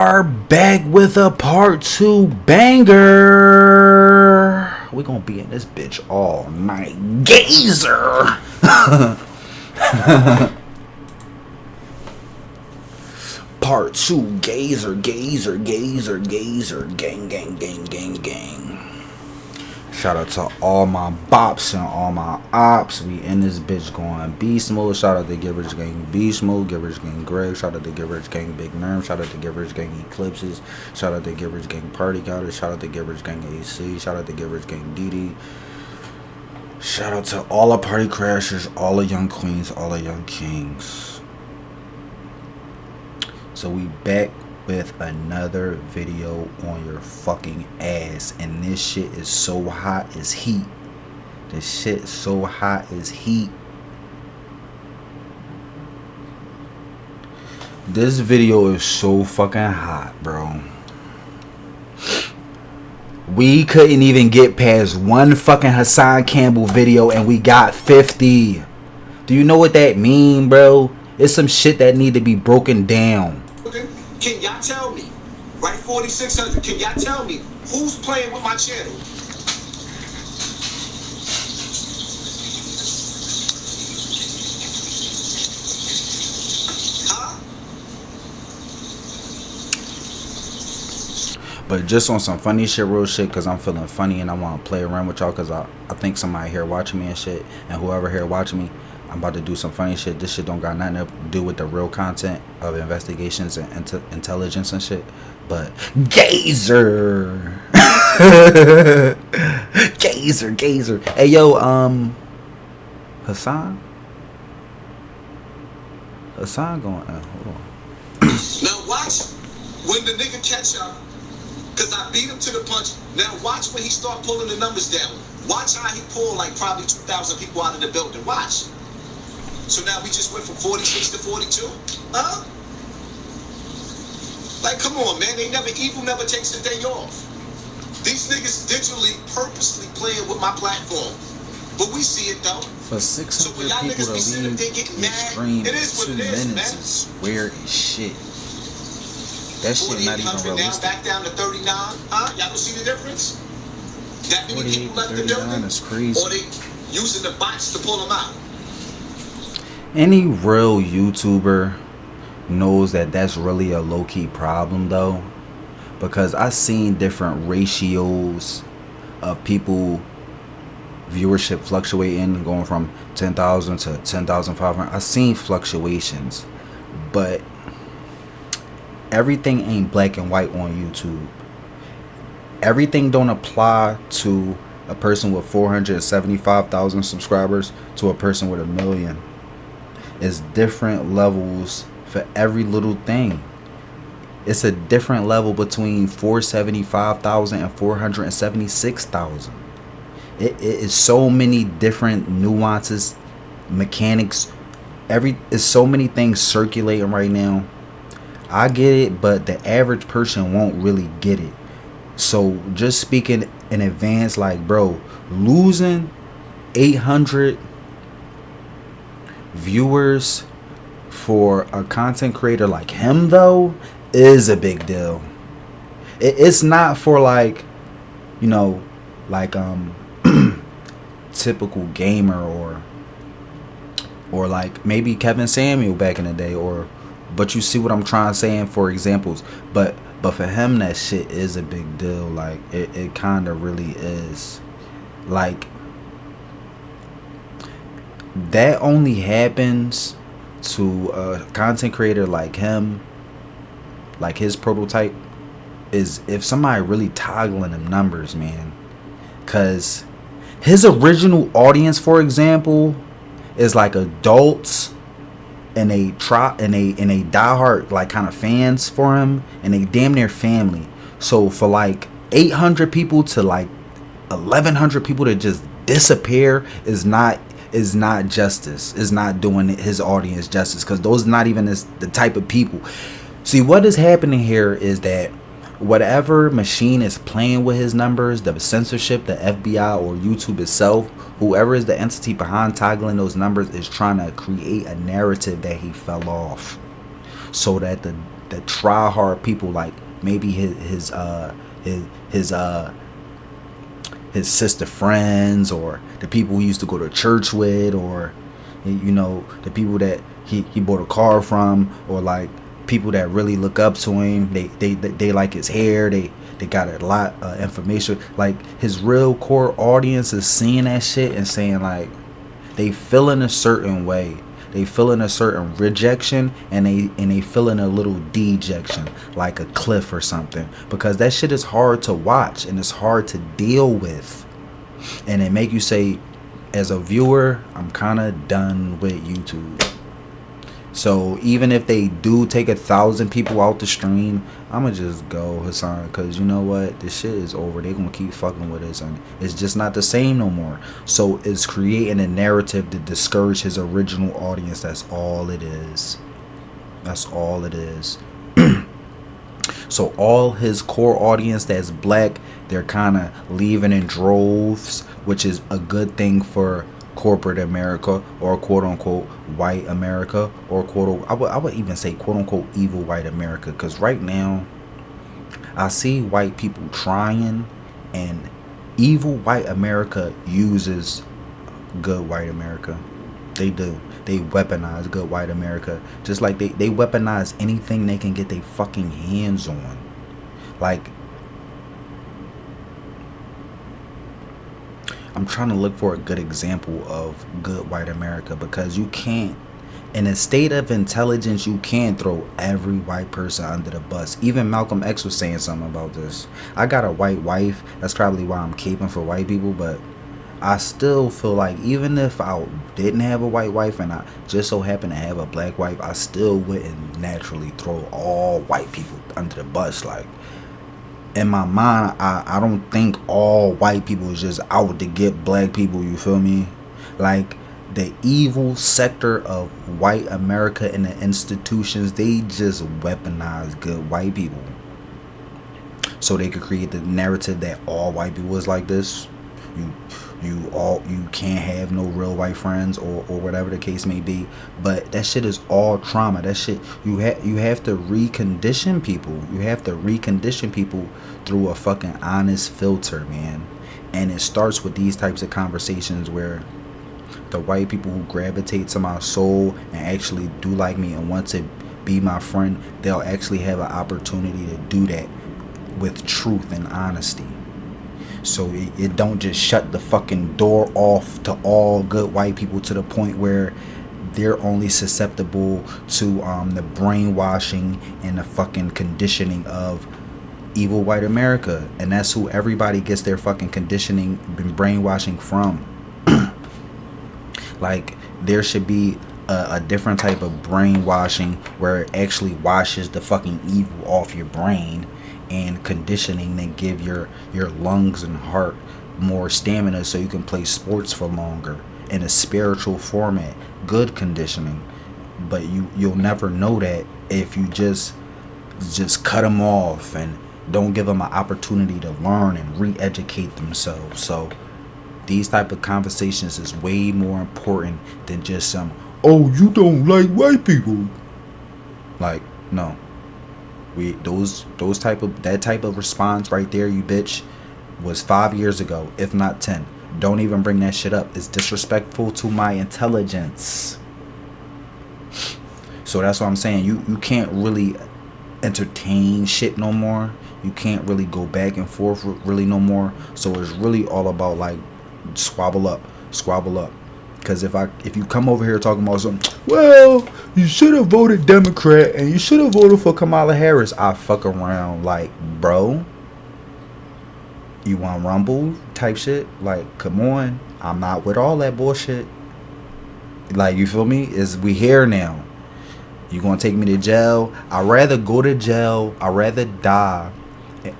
Are back with a part 2 banger. We gonna be in this bitch all night. Gazer. Part 2 gazer, gazer, gazer, gazer, gang, gang, gang, gang, gang. Shout out to all my bops and all my ops. We in this bitch going beast mode. Shout out to Get Rich Gang Beast Mode, Get Rich Gang Greg. Shout out to Get Rich Gang Big Nerve. Shout out to Get Rich Gang Eclipses. Shout out to Get Rich Gang Party Goddess. Shout out to Get Rich Gang AC. Shout out to Get Rich Gang DD. Shout out to all the party crashers, all the young queens, all the young kings. So we back with another video on your fucking ass, and this shit is so hot as heat. This shit so hot as heat. This video is so fucking hot, bro. We couldn't even get past one fucking Hassan Campbell video and we got 50. Do you know what that mean, bro? It's some shit that need to be broken down. Can y'all tell me, right, 4600, can y'all tell me who's playing with my channel? Huh? But just on some funny shit, real shit, because I'm feeling funny and I want to play around with y'all, because I think somebody here watching me and shit, and whoever here watching me, I'm about to do some funny shit. This shit don't got nothing to do with the real content of investigations and intelligence and shit. But gazer. Gazer, gazer. Hey yo, Hassan going hold on. Now watch when the nigga catch up, cause I beat him to the punch. Now watch when he start pulling the numbers down. Watch how he pull like probably 2,000 people out of the building. Watch. So now we just went from 46 to 42? Huh? Like, come on, man. Evil never takes a day off. These niggas digitally, purposely playing with my platform. But we see it, though. For 600 people to leave the stream in 2 minutes is weird as shit. That shit not even realistic. Now back down to 39. Huh? Y'all don't see the difference? That many people left the building? Is crazy. Or they using the bots to pull them out? Any real YouTuber knows that that's really a low-key problem, though, because I've seen different ratios of people viewership fluctuating, going from 10,000 to 10,500. I've seen fluctuations, but everything ain't black and white on YouTube. Everything don't apply to a person with 475,000 subscribers to a person with 1 million. It's different levels for every little thing. It's a different level between 475,000 and 476,000. It is so many different nuances, mechanics. It's so many things circulating right now. I get it, but the average person won't really get it. So just speaking in advance, like, bro, losing 800 viewers for a content creator like him, though, is a big deal. It's not for, like, you know, like typical gamer or like maybe Kevin Samuel back in the day, but you see what I'm trying to say for examples. But for him, that shit is a big deal. Like, it kind of really is. Like, that only happens to a content creator like him, like his prototype, is if somebody really toggling them numbers, man. Cause his original audience, for example, is like adults and they diehard like kind of fans for him, and they damn near family. So for like 800 people to like 1,100 people to just disappear is not justice. Is not doing his audience justice, because those are not even the type of people. See, what is happening here is that whatever machine is playing with his numbers, the censorship, the FBI or YouTube itself, whoever is the entity behind toggling those numbers, is trying to create a narrative that he fell off, so that the try hard people, like maybe his his uh his sister friends, or the people he used to go to church with, or you know, the people that he bought a car from, or like people that really look up to him. They like his hair. They got a lot of information. Like his real core audience is seeing that shit and saying like they feeling a certain way. They feeling a certain rejection, and they feeling a little dejection, like a cliff or something, because that shit is hard to watch and it's hard to deal with, and it make you say, as a viewer, I'm kind of done with YouTube. So even if they do take 1,000 people out the stream, I'ma just go, Hassan, because you know what, this shit is over. They gonna keep fucking with us, and it's just not the same no more. So it's creating a narrative to discourage his original audience. That's all it is. That's all it is. So all his core audience that's black, they're kind of leaving in droves, which is a good thing for corporate America, or quote unquote white America, or I would even say quote unquote evil white America, because right now I see white people trying, and evil white America uses good white America. They do. They weaponize good white America, just like they weaponize anything they can get their fucking hands on. Like, I'm trying to look for a good example of good white America, because you can't, in a state of intelligence, you can't throw every white person under the bus. Even Malcolm X was saying something about this. I got a white wife. That's probably why I'm caping for white people, but I still feel like even if I didn't have a white wife and I just so happen to have a black wife, I still wouldn't naturally throw all white people under the bus. Like, in my mind, I don't think all white people is just out to get black people, you feel me? Like, the evil sector of white America and the institutions, they just weaponize good white people, so they could create the narrative that all white people is like this. You can't have no real white friends, or whatever the case may be. But that shit is all trauma. That shit, you have to recondition people. You have to recondition people through a fucking honest filter, man. And it starts with these types of conversations where the white people who gravitate to my soul and actually do like me and want to be my friend, they'll actually have an opportunity to do that with truth and honesty. So it don't just shut the fucking door off to all good white people to the point where they're only susceptible to the brainwashing and the fucking conditioning of evil white America. And that's who everybody gets their fucking conditioning and brainwashing from. Like, there should be a different type of brainwashing where it actually washes the fucking evil off your brain, and conditioning that give your lungs and heart more stamina so you can play sports for longer, in a spiritual format. Good conditioning. But you'll never know that if you just cut them off and don't give them an opportunity to learn and re-educate themselves. So these type of conversations is way more important than just some, oh, you don't like white people. Like, no. That type of response right there, you bitch, was 5 years ago, if not 10. Don't even bring that shit up. It's disrespectful to my intelligence. So that's what I'm saying. You can't really entertain shit no more. You can't really go back and forth really no more. So it's really all about like squabble up. Because if you come over here talking about something, well, you should have voted Democrat and you should have voted for Kamala Harris, I fuck around like, bro, you want rumble type shit? Like, come on, I'm not with all that bullshit. Like, you feel me? We here now. You gonna take me to jail? I'd rather go to jail. I'd rather die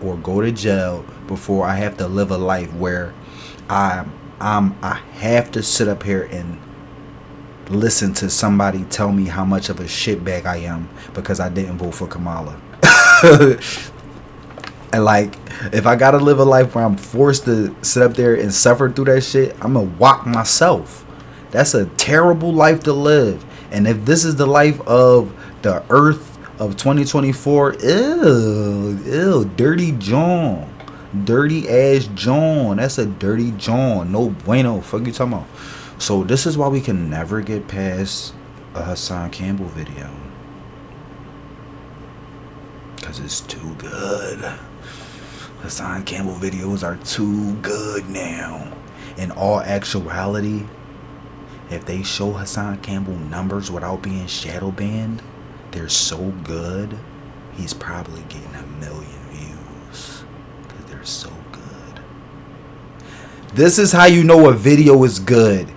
or go to jail before I have to live a life where I have to sit up here and listen to somebody tell me how much of a shitbag I am because I didn't vote for Kamala. And like, if I gotta live a life where I'm forced to sit up there and suffer through that shit, I'm gonna whack myself. That's a terrible life to live. And if this is the life of the earth of 2024. Ew, dirty John. Dirty ass John. That's a dirty John. No bueno. Fuck you talking about. So this is why we can never get past a Hassan Campbell video. Cause it's too good. Hassan Campbell videos are too good now. In all actuality, if they show Hassan Campbell numbers without being shadow banned, they're so good, he's probably getting 1 million views. Because they're so good. This is how you know a video is good.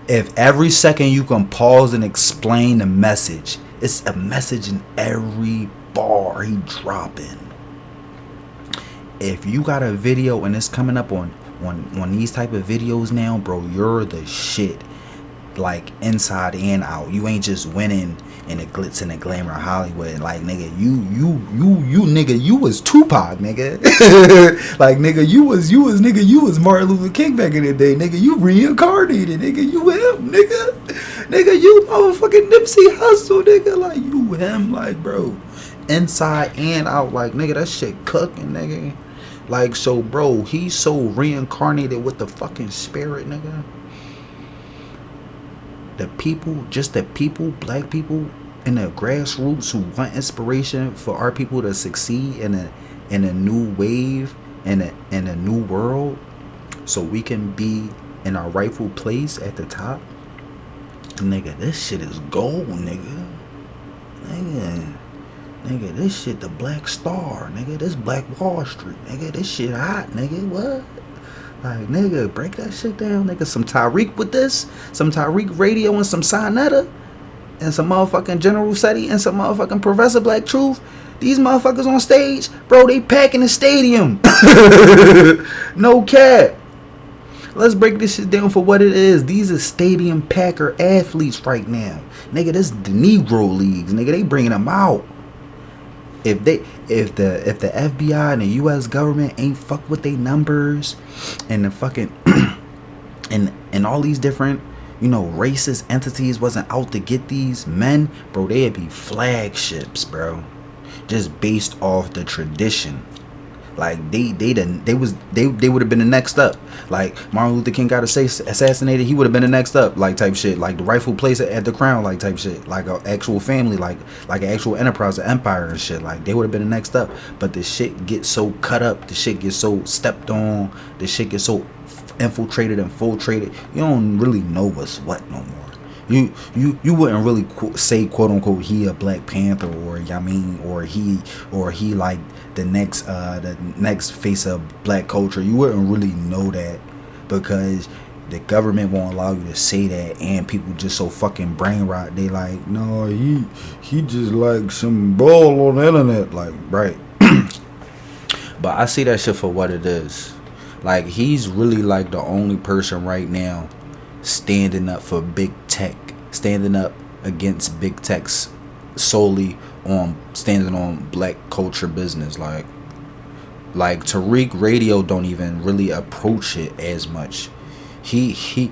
If every second you can pause and explain the message. It's a message in every bar he dropping. If you got a video and it's coming up on these type of videos now, bro, you're the shit. Like inside and out. You ain't just winning in the glitz and the glamour of Hollywood. Like nigga, you nigga, you was Tupac, nigga. Like nigga, you was Martin Luther King back in the day, nigga. You reincarnated, nigga. You him, nigga. You motherfucking Nipsey Hussle, nigga. Like you him, like bro, inside and out, like nigga, that shit cooking, nigga. Like so, bro, he's so reincarnated with the fucking spirit, nigga. The people, black people in the grassroots who want inspiration for our people to succeed in a new wave, in a new world, so we can be in our rightful place at the top. Nigga, this shit is gold, nigga. Nigga, this shit the Black Star, nigga. This Black Wall Street, nigga. This shit hot, nigga. What? Like, nigga, break that shit down, nigga. Some Tariq with this, some Tariq Radio and some Sinetta, and some motherfucking General Seti and some motherfucking Professor Black Truth. These motherfuckers on stage, bro, they packing the stadium. No cap. Let's break this shit down for what it is. These are stadium packer athletes right now. Nigga, this is the Negro Leagues, nigga. They bringing them out. If the FBI and the U.S. government ain't fuck with their numbers and the fucking and all these different, you know, racist entities wasn't out to get these men, bro, they'd be flagships, bro. Just based off the tradition. Like they would have been the next up. Like Martin Luther King got assassinated, he would have been the next up, like type shit. Like the rightful place at the crown, like type shit. Like an actual family, like an actual enterprise, an empire and shit. Like they would have been the next up. But the shit gets so cut up, the shit gets so stepped on, the shit gets so infiltrated. You don't really know what's what no more. You wouldn't really say quote unquote he a Black Panther or or he like the next face of black culture. You wouldn't really know that because the government won't allow you to say that, and people just so fucking brain rot. They like, no, he just like some bull on the internet, like, right. But I see that shit for what it is. Like, he's really like the only person right now standing up for big tech, standing up against big techs, solely on standing on black culture business. Like Tariq Radio don't even really approach it as much. Tariq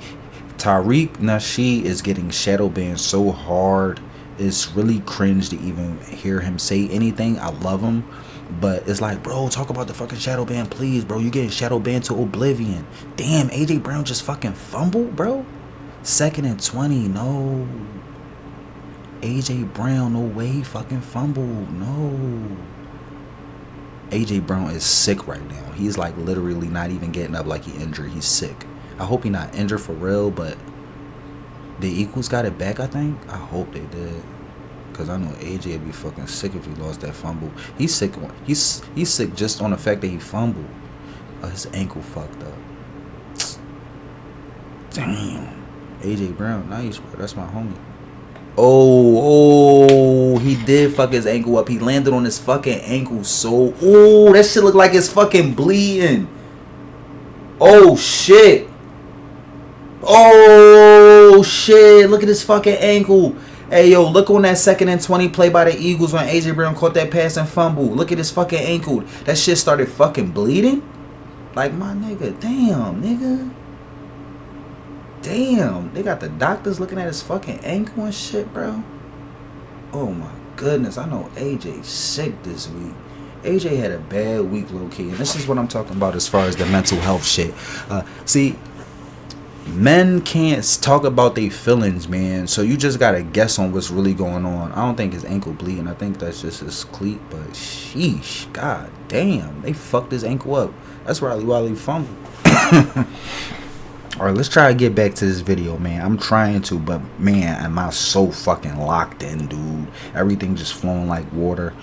Nasheed is getting shadow banned so hard, it's really cringe to even hear him say anything. I love him, but it's like, bro, talk about the fucking shadow ban, please, bro. You getting shadow banned to oblivion. Damn, AJ Brown just fucking fumbled, bro. 2nd and 20, no. AJ Brown, no way he fucking fumbled, no. AJ Brown is sick right now. He's like literally not even getting up like he injured. He's sick. I hope he not injured for real, but the Eagles got it back, I think. I hope they did. Cause I know AJ would be fucking sick if he lost that fumble. He's sick. He's sick just on the fact that he fumbled. His ankle fucked up. Damn. AJ Brown, nice, bro. That's my homie. Oh, he did fuck his ankle up. He landed on his fucking ankle so. Oh, that shit look like it's fucking bleeding. Oh shit. Oh shit. Look at his fucking ankle. Hey yo, look on that 2nd and 20 play by the Eagles when AJ Brown caught that pass and fumble. Look at his fucking ankle. That shit started fucking bleeding. Like, my nigga, damn, nigga. Damn, they got the doctors looking at his fucking ankle and shit, bro. Oh my goodness, I know AJ's sick this week. AJ had a bad week, low-key, and this is what I'm talking about as far as the mental health shit. See, men can't talk about their feelings, man, so you just gotta guess on what's really going on. I don't think his ankle bleeding. I think that's just his cleat, but sheesh, god damn, they fucked his ankle up. That's probably why he fumbled. Alright, let's try to get back to this video, man. I'm trying to, but man, am I so fucking locked in, dude. Everything just flowing like water,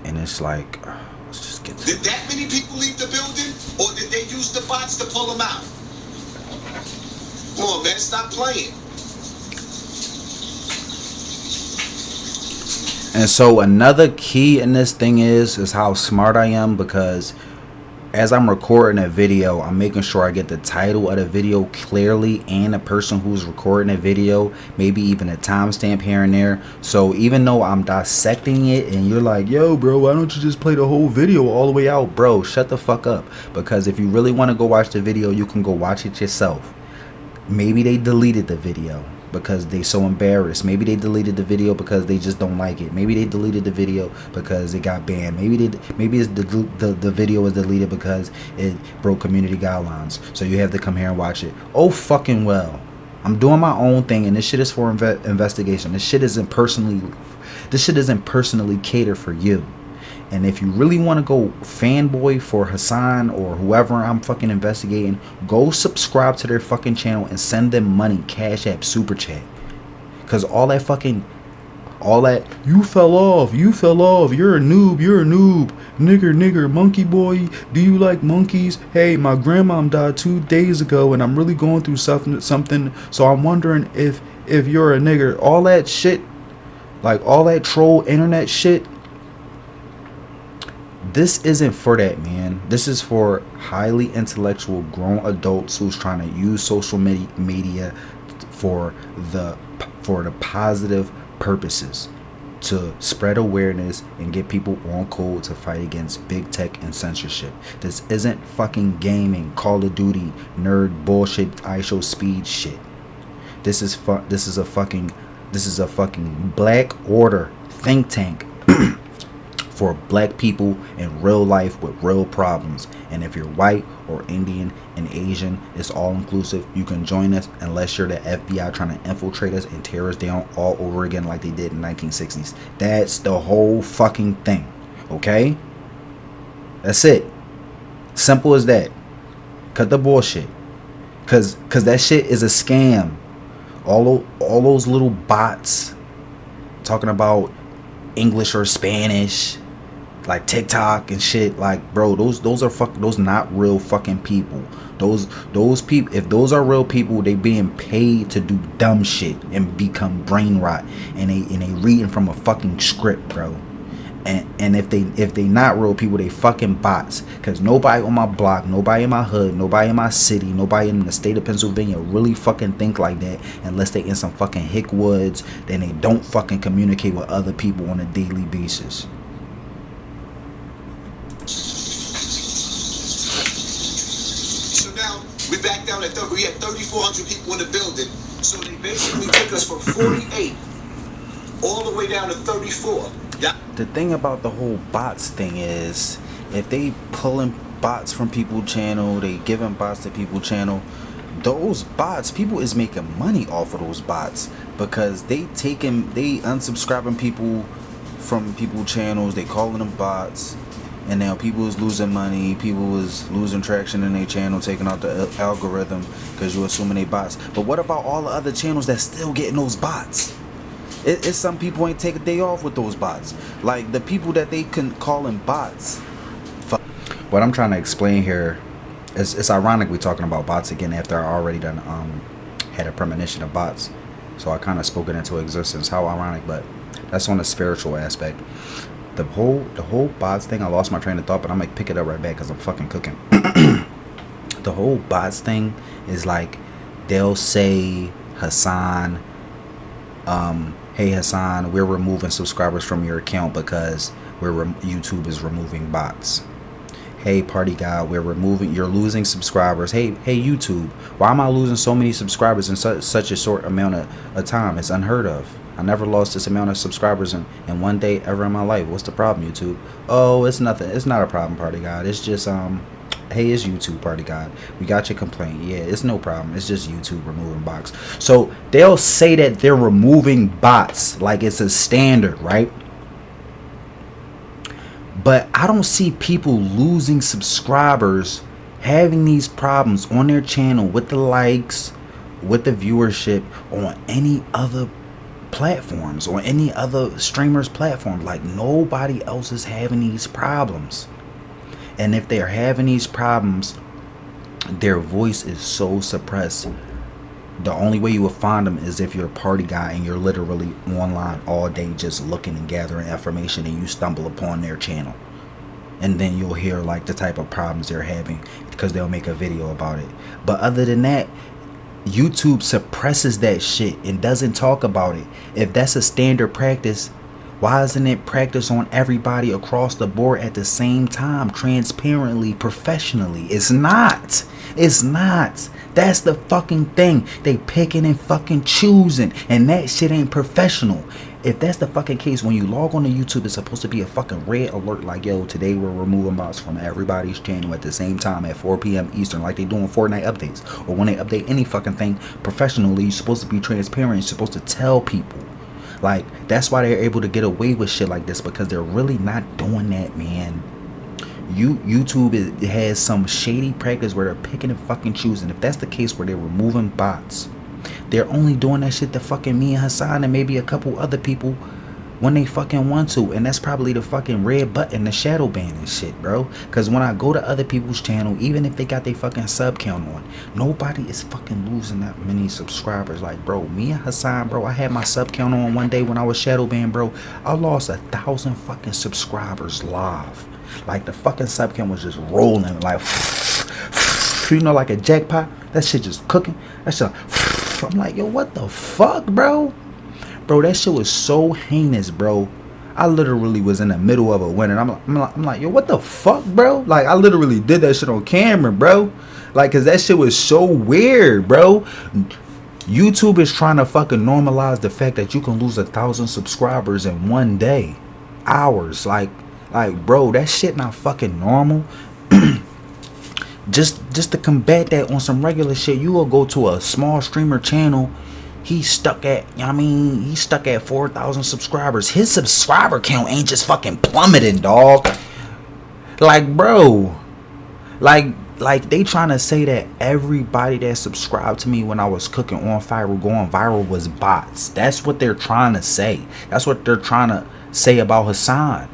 and it's like, let's just get to Did that many people leave the building, or did they use the bots to pull them out? Come on, man, stop playing. And so another key in this thing is how smart I am, because as I'm recording a video, I'm making sure I get the title of the video clearly and the person who's recording the video, maybe even a timestamp here and there. So even though I'm dissecting it and you're like, yo bro, why don't you just play the whole video all the way out? Bro, shut the fuck up. Because if you really want to go watch the video, you can go watch it yourself. Maybe they deleted the video because they so embarrassed. Maybe they deleted the video because they just don't like it. Maybe they deleted the video because it got banned. Maybe it's the video was deleted because it broke community guidelines. So you have to come here and watch it. Oh fucking well. I'm doing my own thing, and this shit is for investigation. This shit isn't personally catered for you. And if you really want to go fanboy for Hassan or whoever I'm fucking investigating, go subscribe to their fucking channel and send them money, Cash App, Super Chat. Because all that, you fell off, you're a noob, nigger, monkey boy, do you like monkeys? Hey, my grandmom died 2 days ago and I'm really going through something, so I'm wondering if you're a nigger. All that shit, like all that troll internet shit, this isn't for that, man. This is for highly intellectual grown adults who's trying to use social media for the positive purposes, to spread awareness and get people on code to fight against big tech and censorship. This isn't fucking gaming, Call of Duty, nerd bullshit, IShowSpeed shit. This is a fucking black order think tank for black people in real life with real problems. And if you're white or Indian and Asian, it's all inclusive. You can join us unless you're the FBI trying to infiltrate us and tear us down all over again like they did in the 1960s. That's the whole fucking thing. Okay? That's it. Simple as that. Cut the bullshit. Cause that shit is a scam. All those little bots talking about English or Spanish, like TikTok and shit, like bro, those not real fucking people. Those people, if those are real people, they being paid to do dumb shit and become brain rot, and they reading from a fucking script, bro. And if they not real people, they fucking bots. Cause nobody on my block, nobody in my hood, nobody in my city, nobody in the state of Pennsylvania really fucking think like that unless they in some fucking hick woods. Then they don't fucking communicate with other people on a daily basis. So now we back down at 30. We had 3,400 people in the building. So they basically took us from 48 all the way down to 34. The thing about the whole bots thing is, if they pulling bots from people's channel, they giving bots to people's channel, those bots, people is making money off of those bots, because they unsubscribing people from people's channels, they calling them bots, and now people is losing money, people is losing traction in their channel, taking out the algorithm because you're assuming they bots. But what about all the other channels that's still getting those bots? It's some people ain't take a day off with those bots. Like the people that they can call them bots. What I'm trying to explain here is, it's ironic we're talking about bots again after I already done had a premonition of bots. So I kind of spoke it into existence. How ironic, but that's on the spiritual aspect. The whole bots thing, I lost my train of thought, but I'm gonna pick it up right back because I'm fucking cooking. The whole bots thing is like, they'll say, Hassan, hey Hassan, we're removing subscribers from your account because YouTube is removing bots. Hey party guy, you're losing subscribers. Hey YouTube, why am I losing so many subscribers in such a short amount of time? It's unheard of. I never lost this amount of subscribers in one day ever in my life. What's the problem, YouTube? Oh, it's nothing. It's not a problem, Party God. It's just hey, it's YouTube, Party God. We got your complaint. Yeah, it's no problem. It's just YouTube removing bots. So they'll say that they're removing bots like it's a standard, right? But I don't see people losing subscribers, having these problems on their channel with the likes, with the viewership on any other platforms or any other streamers platform. Like, nobody else is having these problems. And if they're having these problems, their voice is so suppressed. The only way you will find them is if you're a party guy and you're literally online all day just looking and gathering information, and you stumble upon their channel. And then you'll hear like the type of problems they're having because they'll make a video about it. But other than that, YouTube suppresses that shit and doesn't talk about it. If that's a standard practice, why isn't it practiced on everybody across the board at the same time, transparently, professionally? It's not. It's not. That's the fucking thing. They picking and fucking choosing, and that shit ain't professional. If that's the fucking case, when you log on to YouTube, it's supposed to be a fucking red alert like, yo, today we're removing bots from everybody's channel at the same time at 4 p.m. Eastern, like they do in Fortnite updates. Or when they update any fucking thing professionally, you're supposed to be transparent. You're supposed to tell people. Like, that's why they're able to get away with shit like this, because they're really not doing that, man. YouTube has some shady practice where they're picking and fucking choosing. If that's the case where they're removing bots, they're only doing that shit to fucking me and Hassan and maybe a couple other people when they fucking want to. And that's probably the fucking red button, the shadow ban and shit, bro. Because when I go to other people's channel, even if they got their fucking sub count on, nobody is fucking losing that many subscribers. Like, bro, me and Hassan, bro, I had my sub count on one day when I was shadow banned, bro. I lost 1,000 fucking subscribers live. Like, the fucking sub count was just rolling, like, you know, like a jackpot. That shit just cooking. That shit, I'm like, yo, what the fuck, bro? Bro, that shit was so heinous, bro. I literally was in the middle of a win, and I'm like, yo, what the fuck, bro? Like, I literally did that shit on camera, bro. Like, cause that shit was so weird, bro. YouTube is trying to fucking normalize the fact that you can lose 1,000 subscribers in one day, hours. Like, bro, that shit not fucking normal. Just to combat that on some regular shit, you will go to a small streamer channel. He's stuck at, you know what I mean, he's stuck at 4,000 subscribers. His subscriber count ain't just fucking plummeting, dog. Like, bro, like they trying to say that everybody that subscribed to me when I was cooking on fire, going viral, was bots. That's what they're trying to say. That's what they're trying to say about Hassan.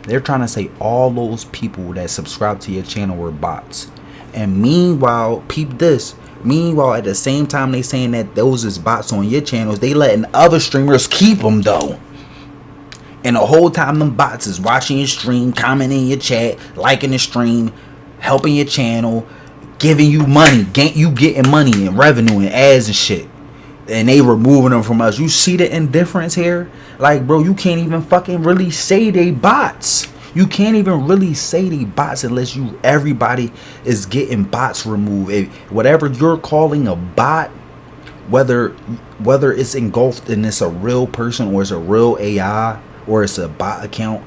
They're trying to say all those people that subscribe to your channel were bots. And meanwhile, peep this. Meanwhile, at the same time they saying that those is bots on your channels, they letting other streamers keep them though. And the whole time them bots is watching your stream, commenting in your chat, liking the stream, helping your channel, giving you money, you getting money and revenue and ads and shit. And they removing them from us. You see the indifference here? Like, bro, you can't even fucking really say they bots. You can't even really say they bots unless everybody is getting bots removed. Whatever you're calling a bot, whether it's engulfed and it's a real person or it's a real AI or it's a bot account,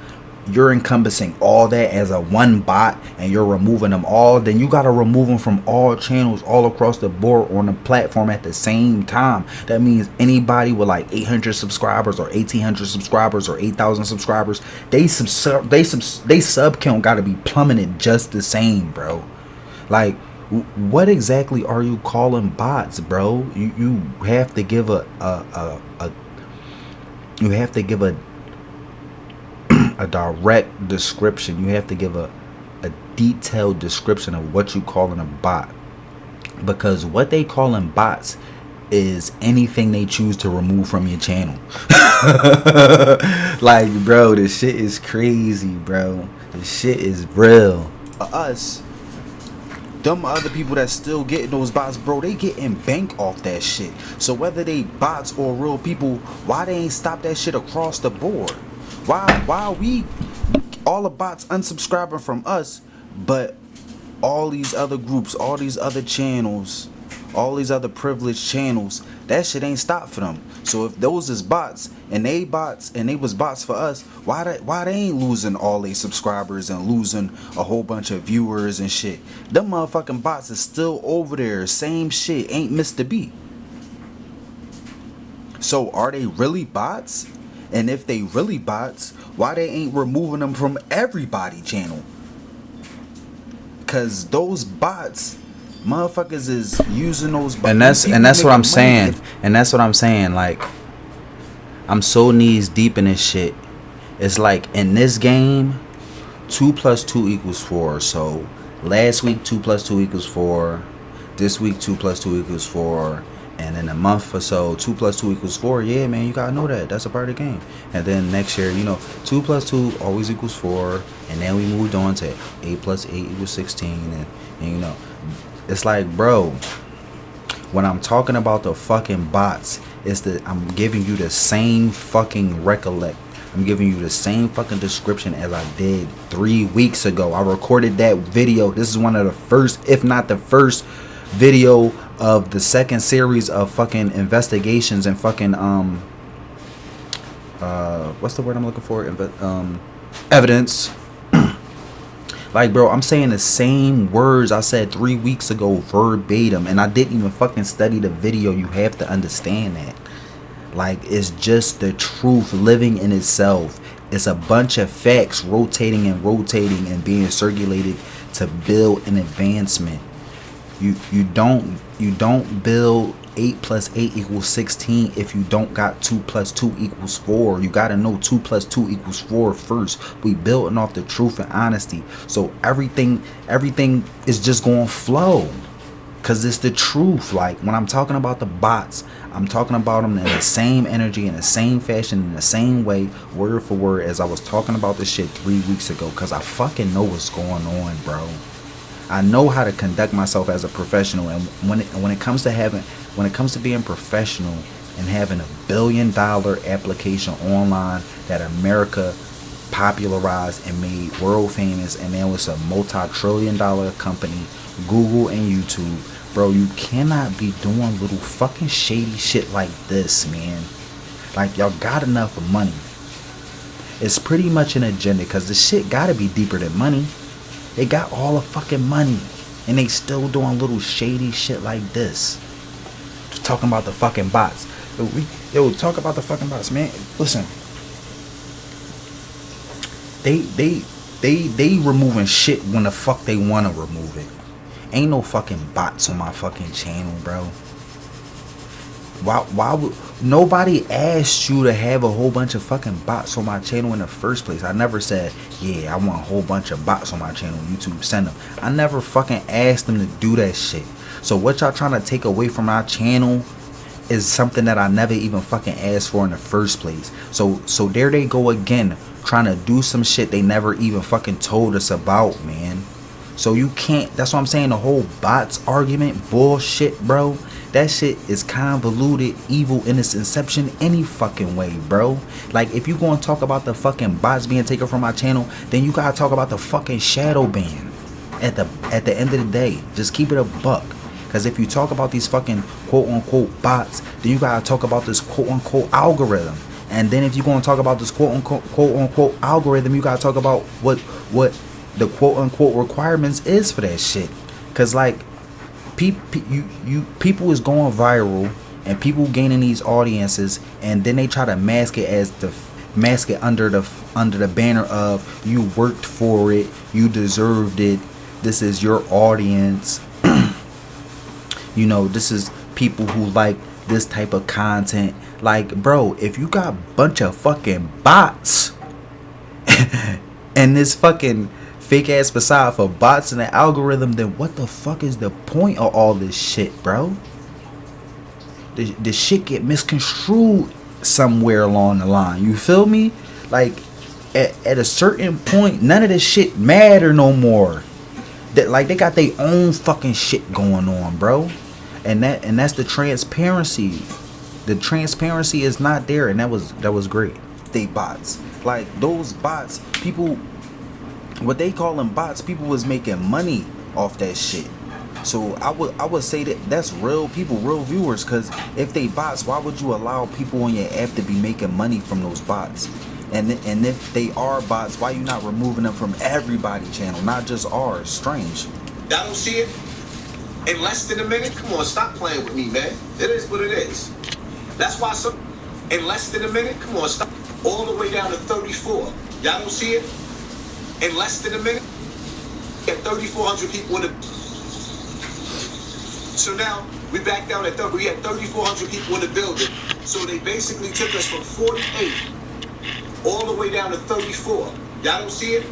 you're encompassing all that as a one bot and you're removing them all. Then you got to remove them from all channels all across the board on the platform at the same time. That means anybody with like 800 subscribers or 1,800 subscribers or 8,000 subscribers, they sub count got to be plummeted just the same, bro. Like, what exactly are you calling bots, bro? You have to give a direct description. You have to give a detailed description of what you calling a bot, because what they calling bots is anything they choose to remove from your channel. Like, bro, this shit is crazy, bro. This shit is real. Us, them other people that still getting those bots, bro, they getting bank off that shit. So whether they bots or real people, why they ain't stop that shit across the board? Why we all the bots unsubscribing from us, but all these other groups, all these other channels all these other privileged channels, that shit ain't stopped for them. So if those is bots and they was bots for us, why they ain't losing all their subscribers and losing a whole bunch of viewers and shit? Them motherfucking bots is still over there, same shit, ain't missed a beat. So are they really bots? And if they really bots, why they ain't removing them from everybody channel? Cause those bots, motherfuckers is using those bots. And that's what I'm saying. And that's what I'm saying. Like, I'm so knees deep in this shit. It's like in this game, 2 + 2 = 4. So last week 2 + 2 = 4. This week 2 + 2 = 4. And in a month or so, 2 + 2 = 4. Yeah, man, you gotta know that. That's a part of the game. And then next year, 2 + 2 always equals 4. And then we moved on to 8 + 8 = 16. And it's like, bro, when I'm talking about the fucking bots, I'm giving you the same fucking recollect. I'm giving you the same fucking description as I did 3 weeks ago. I recorded that video. This is one of the first, if not the first, video of the second series of fucking investigations and fucking what's the word I'm looking for? Evidence. Like, bro, I'm saying the same words I said 3 weeks ago verbatim, and I didn't even fucking study the video. You have to understand that. Like, it's just the truth living in itself. It's a bunch of facts rotating and being circulated to build an advancement. You don't build 8 + 8 = 16 if you don't got 2 + 2 = 4. You gotta know 2 + 2 = 4 first. We building off the truth and honesty. So everything is just gonna flow, cause it's the truth. Like, when I'm talking about the bots, I'm talking about them in the same energy, in the same fashion, in the same way, word for word, as I was talking about this shit 3 weeks ago. Cause I fucking know what's going on, bro. I know how to conduct myself as a professional, and when it comes to being professional and having $1 billion application online that America popularized and made world famous, and now it's a multi-trillion-dollar company, Google and YouTube, bro, you cannot be doing little fucking shady shit like this, man. Like, y'all got enough money. It's pretty much an agenda, because the shit gotta be deeper than money. They got all the fucking money, and they still doing little shady shit like this. Just talking about the fucking bots. Talk about the fucking bots, man. Listen, they removing shit when the fuck they wanna remove it. Ain't no fucking bots on my fucking channel, bro. Why would nobody asked you to have a whole bunch of fucking bots on my channel in the first place? I never said, yeah, I want a whole bunch of bots on my channel. YouTube, send them. I never fucking asked them to do that shit. So what y'all trying to take away from my channel is something that I never even fucking asked for in the first place. So there they go again, trying to do some shit they never even fucking told us about, man. So you can't, that's what I'm saying, the whole bots argument, bullshit, bro. That shit is convoluted, evil in its inception any fucking way, bro. Like, if you gonna talk about the fucking bots being taken from my channel, then you gotta talk about the fucking shadow ban. At the end of the day, just keep it a buck. Because if you talk about these fucking quote-unquote bots, then you gotta talk about this quote-unquote algorithm. And then if you're gonna talk about this quote-unquote algorithm, you gotta talk about what the quote-unquote requirements is for that shit. Because, like, people is going viral and people gaining these audiences, and then they try to mask it under the banner of you worked for it, you deserved it, this is your audience. This is people who like this type of content. Like, bro, if you got a bunch of fucking bots and this fucking fake ass facade for bots and the algorithm, then what the fuck is the point of all this shit, bro? The shit get misconstrued somewhere along the line. You feel me? Like, at a certain point, none of this shit matter no more. That, like, they got their own fucking shit going on, bro. And that's the transparency. The transparency is not there, and that was great. They bots. Like, those bots, people, what they call them bots, people was making money off that shit. So I would say that that's real people, real viewers. Because if they bots, why would you allow people on your app to be making money from those bots? And if they are bots, why you not removing them from everybody's channel, not just ours? Strange. Y'all don't see it? In less than a minute? Come on, stop playing with me, man. It is what it is. That's why some... In less than a minute? Come on, stop. All the way down to 34. Y'all don't see it? In less than a minute? Get 3,400 people in the... So now, we back down at 30. We had 3,400 people in the building. So they basically took us from 48 all the way down to 34. Y'all don't see it?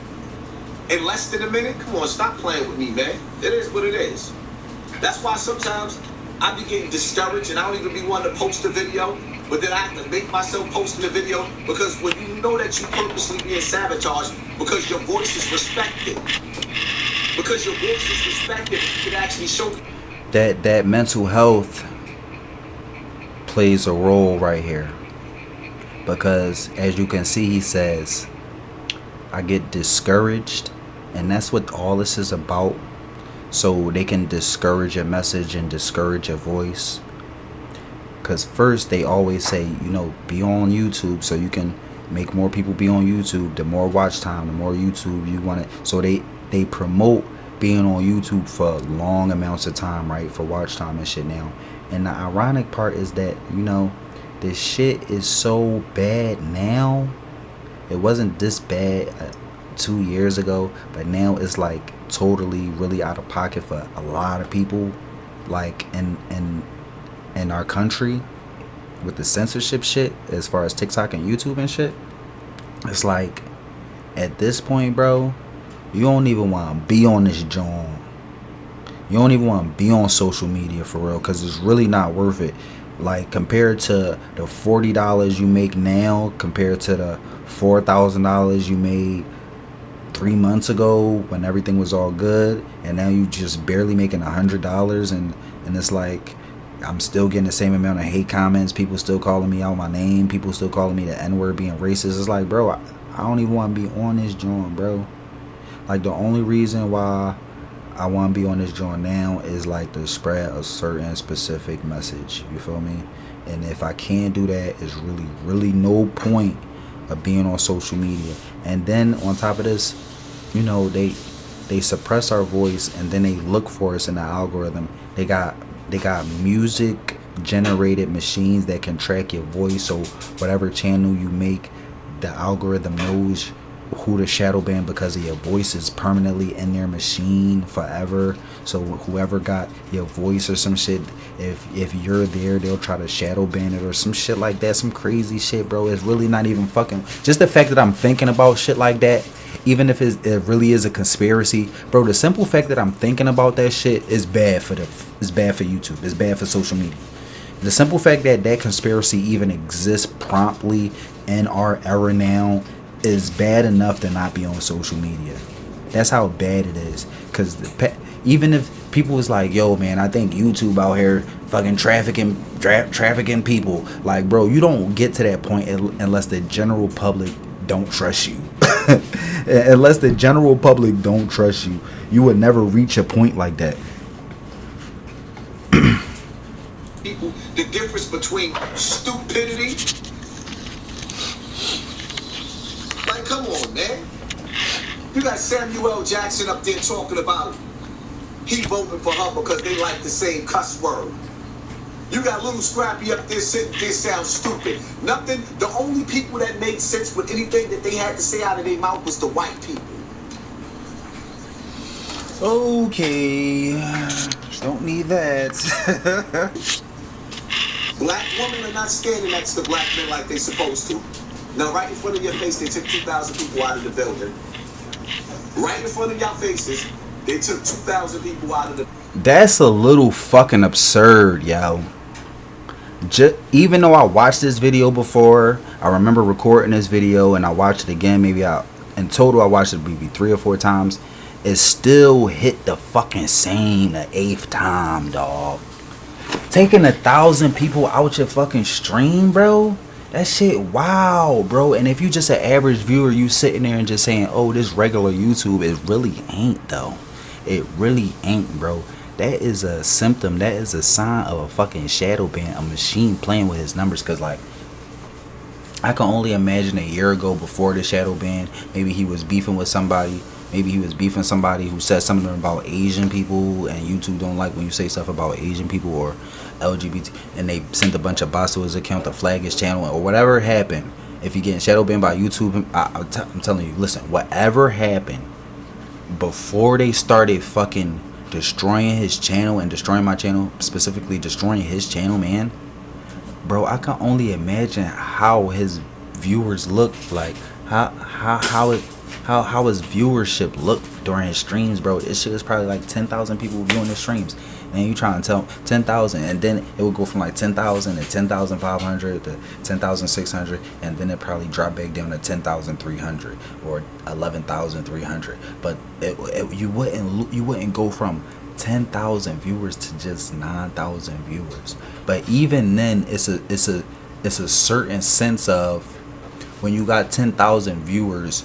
In less than a minute? Come on, stop playing with me, man. It is what it is. That's why sometimes I be getting discouraged and I don't even be wanting to post a video, but then I have to make myself posting a video because when you know that you purposely being sabotaged because your voice is respected. Because your voice is respected, you can actually show that mental health plays a role right here. Because as you can see, he says, I get discouraged, and that's what all this is about. So they can discourage your message and discourage your voice. Because first they always say, you know, be on YouTube so you can make more people be on YouTube. The more watch time, the more YouTube you want it. So they promote being on YouTube for long amounts of time, right? For watch time and shit now. And the ironic part is that, you know, this shit is so bad now. It wasn't this bad 2 years ago, but now it's like totally really out of pocket for a lot of people, like in our country, with the censorship shit as far as TikTok and YouTube and shit. It's like at this point, bro, you don't even want to be on this joint. You don't even want to be on social media for real, because it's really not worth it. Like compared to the $40 you make now, compared to the $4,000 you made 3 months ago when everything was all good, and now you just barely making $100, and it's like I'm still getting the same amount of hate comments. People still calling me out my name. People still calling me the N-word, being racist. It's like, bro, I don't even want to be on this joint, bro. Like the only reason why I want to be on this joint now is like to spread a certain specific message. You feel me? And if I can't do that, it's really no point of being on social media. And then on top of this, you know, they suppress our voice, and then they look for us in the algorithm. They got music generated machines that can track your voice, so whatever channel you make, the algorithm knows who to shadow ban because of your voice is permanently in their machine forever. So whoever got your voice or some shit, if you're there, they'll try to shadow ban it or some shit like that. Some crazy shit, bro. It's really not even fucking, just the fact that I'm thinking about shit like that, even if it really is a conspiracy, bro, the simple fact that I'm thinking about that shit is bad for it's bad for YouTube. It's bad for social media. The simple fact that that conspiracy even exists promptly in our era now is bad enough to not be on social media. That's how bad it is. Because even if people was like, yo, man, I think YouTube out here fucking trafficking people. Like, bro, you don't get to that point unless the general public don't trust you. Unless the general public don't trust you, you would never reach a point like that. People, the difference between stupidity. Like, come on, man. You got Samuel L. Jackson up there talking about he voting for her because they like the same cuss word. You got Little Scrappy up there sitting there sound stupid. Nothing. The only people that made sense with anything that they had to say out of their mouth was the white people. Okay. Don't need that. Black women are not standing next to black men like they're supposed to. Now, right in front of your face, they took 2,000 people out of the building. Right in front of your faces, they took 2,000 people out of the... That's a little fucking absurd, yo. Even though I watched this video before, I remember recording this video and I watched it again. In total, I watched it maybe 3 or 4 times. It still hit the fucking same the 8th time, dog. Taking 1,000 people out your fucking stream, bro. That shit, wow, bro. And if you just an average viewer, you sitting there and just saying, oh, this regular YouTube, it really ain't, though. It really ain't, bro. that is a symptom. That is a sign of a fucking shadow ban, a machine playing with his numbers. Cause like, I can only imagine a year ago before the shadow ban, maybe he was beefing with somebody. Maybe he was beefing somebody who said something about Asian people, and YouTube don't like when you say stuff about Asian people or LGBT, and they sent a bunch of bots to his account to flag his channel or whatever happened. If you're getting shadow banned by YouTube, I'm telling you, listen, whatever happened before they started fucking destroying his channel and destroying my channel, specifically destroying his channel, man, bro, I can only imagine how his viewers look, like how his viewership looked during his streams, bro. This shit is probably like 10,000 people viewing his streams, and you trying to tell 10,000, and then it would go from like 10,000 to 10,500 to 10,600, and then it probably drop back down to 10,300 or 11,300. But you wouldn't go from 10,000 viewers to just 9,000 viewers. But even then, it's a certain sense of when you got 10,000 viewers,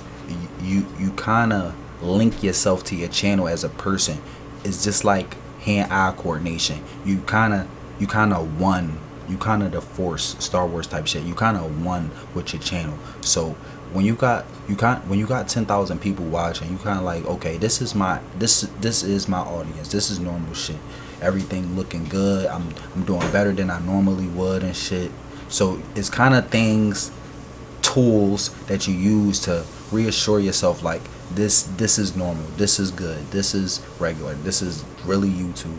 you kind of link yourself to your channel as a person. It's just like hand-eye coordination. You kind of won. You kind of the Force, Star Wars type shit. You kind of won with your channel. So when you got 10,000 people watching, you kind of like, okay, this is my audience. This is normal shit. Everything looking good. I'm doing better than I normally would and shit. So it's kind of tools that you use to reassure yourself, like this is normal, this is good, this is regular, this is really YouTube,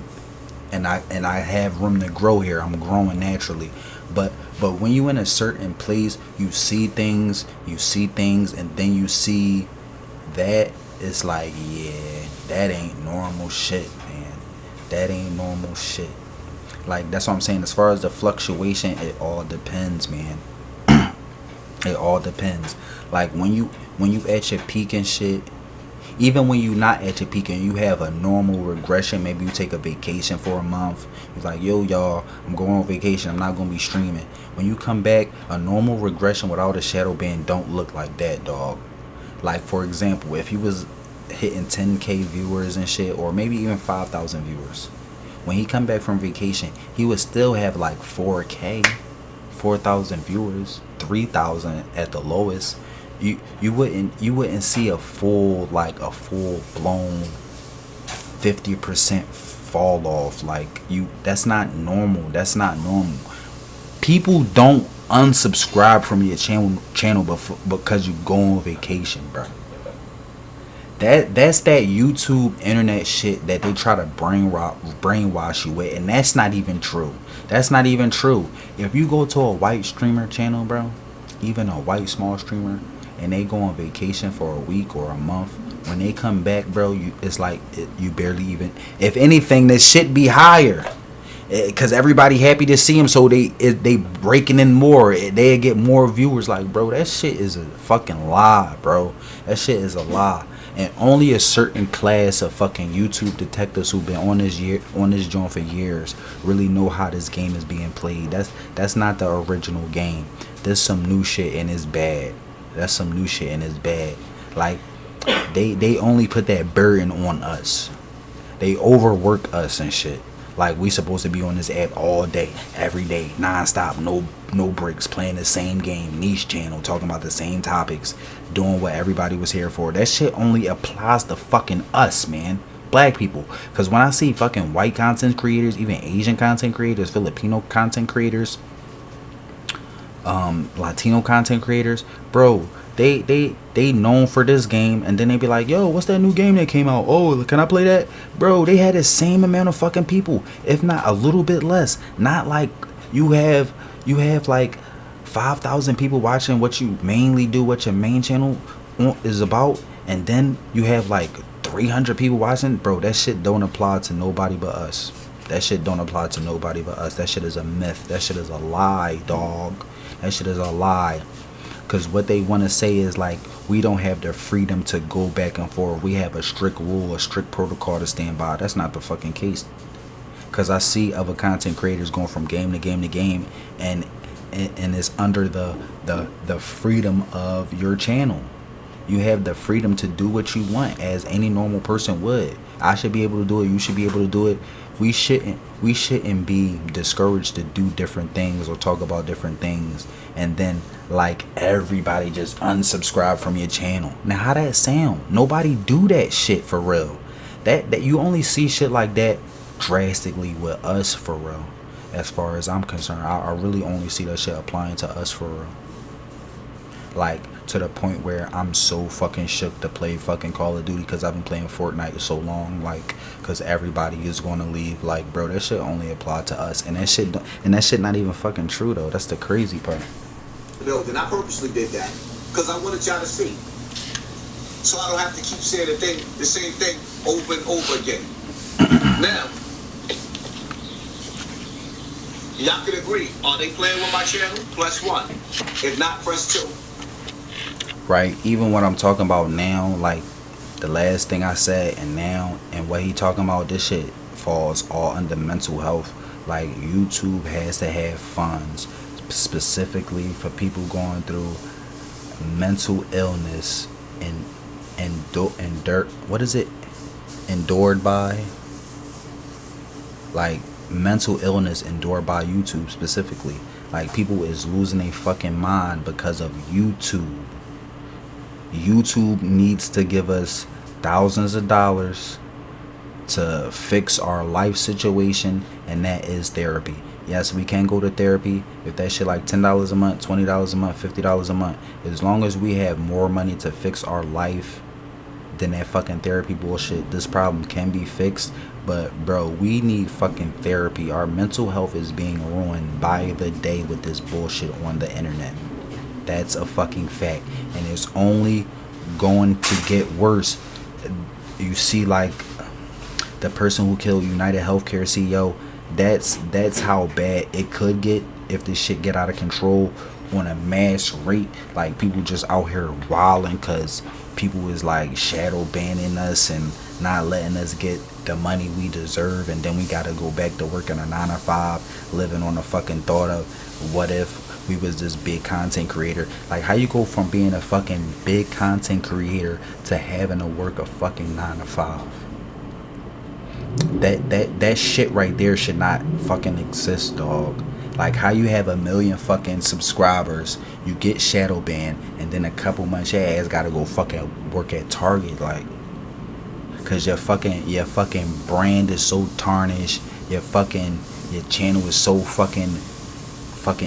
and I have room to grow here. I'm growing naturally. But when you in a certain place, you see things, and then you see that, it's like, yeah, that ain't normal shit, man. That ain't normal shit. Like, that's what I'm saying. As far as the fluctuation, it all depends, man. It all depends. Like when you at your peak and shit, even when you not at your peak and you have a normal regression, maybe you take a vacation for a month. You're like, yo, y'all, I'm going on vacation. I'm not gonna be streaming. When you come back, a normal regression without a shadow ban don't look like that, dog. Like, for example, if he was hitting 10K viewers and shit, or maybe even 5,000 viewers, when he come back from vacation, he would still have like 4K. 4,000 viewers, 3,000 at the lowest. You wouldn't see a full blown 50% fall off. Like, that's not normal. That's not normal. People don't unsubscribe from your channel because you go on vacation, bro. That's that YouTube internet shit that they try to brainwash you with, and that's not even true. That's not even true. If you go to a white streamer channel, bro, even a white small streamer, and they go on vacation for a week or a month, when they come back, bro, it's like you barely even. If anything, this shit be higher, because everybody happy to see them, so they breaking in more. They get more viewers. Like, bro, that shit is a fucking lie, bro. That shit is a lie. And only a certain class of fucking YouTube detectives who've been on this joint for years really know how this game is being played. That's not the original game. There's some new shit and it's bad. That's some new shit and it's bad. Like, they only put that burden on us. They overwork us and shit. Like, we supposed to be on this app all day, every day, non-stop, no breaks, playing the same game, niche channel, talking about the same topics, doing what everybody was here for. That shit only applies to fucking us, man. Black people. Because when I see fucking white content creators, even Asian content creators, Filipino content creators, Latino content creators, bro, they known for this game, and then they be like, yo, what's that new game that came out? Oh, can I play that? Bro, they had the same amount of fucking people, if not a little bit less. Not like you have like 5,000 people watching what you mainly do, what your main channel is about, and then you have like 300 people watching. Bro, that shit don't apply to nobody but us. That shit don't apply to nobody but us. That shit is a myth. That shit is a lie, dog. That shit is a lie. Because what they want to say is like, we don't have the freedom to go back and forth. We have a strict rule, a strict protocol to stand by. That's not the fucking case. Because I see other content creators going from game to game to game, and it's under the freedom of your channel. You have the freedom to do what you want as any normal person would. I should be able to do it. You should be able to do it. we shouldn't be discouraged to do different things or talk about different things, and then like everybody just unsubscribe from your channel. Now how that sound? Nobody do that shit for real. That you only see shit like that drastically with us for real. As far as I'm concerned, I really only see that shit applying to us for real. Like to the point where I'm so fucking shook to play fucking Call of Duty because I've been playing Fortnite so long. Like, because everybody is going to leave. Like, bro, that shit only apply to us, and that shit not even fucking true though. That's the crazy part. No, then I purposely did that because I wanted y'all to see, so I don't have to keep saying the same thing over and over again. Now, y'all can agree. Are they playing with my channel? Press 1. If not, press 2. Right, even what I'm talking about now, like the last thing I said and now and what he talking about, this shit falls all under mental health. Like YouTube has to have funds specifically for people going through mental illness and what is it, endured by, like mental illness endured by YouTube specifically. Like people is losing their fucking mind because of YouTube. YouTube needs to give us thousands of dollars to fix our life situation, and that is therapy. Yes, we can go to therapy if that shit like $10 a month, $20 a month, $50 a month. As long as we have more money to fix our life than that fucking therapy bullshit, this problem can be fixed. But bro, we need fucking therapy. Our mental health is being ruined by the day with this bullshit on the internet. That's a fucking fact, and it's only going to get worse. You see, like the person who killed United Healthcare CEO, that's how bad it could get if this shit get out of control on a mass rate. Like people just out here wilding because people is like shadow banning us and not letting us get the money we deserve, and then we gotta go back to working a 9-to-5, living on the fucking thought of what if we was this big content creator. Like how you go from being a fucking big content creator to having to work a fucking 9-to-5? That shit right there should not fucking exist, dog. Like how you have 1 million fucking subscribers, you get shadow banned, and then a couple months your ass gotta go fucking work at Target, like, cause your fucking brand is so tarnished, your channel is so fucking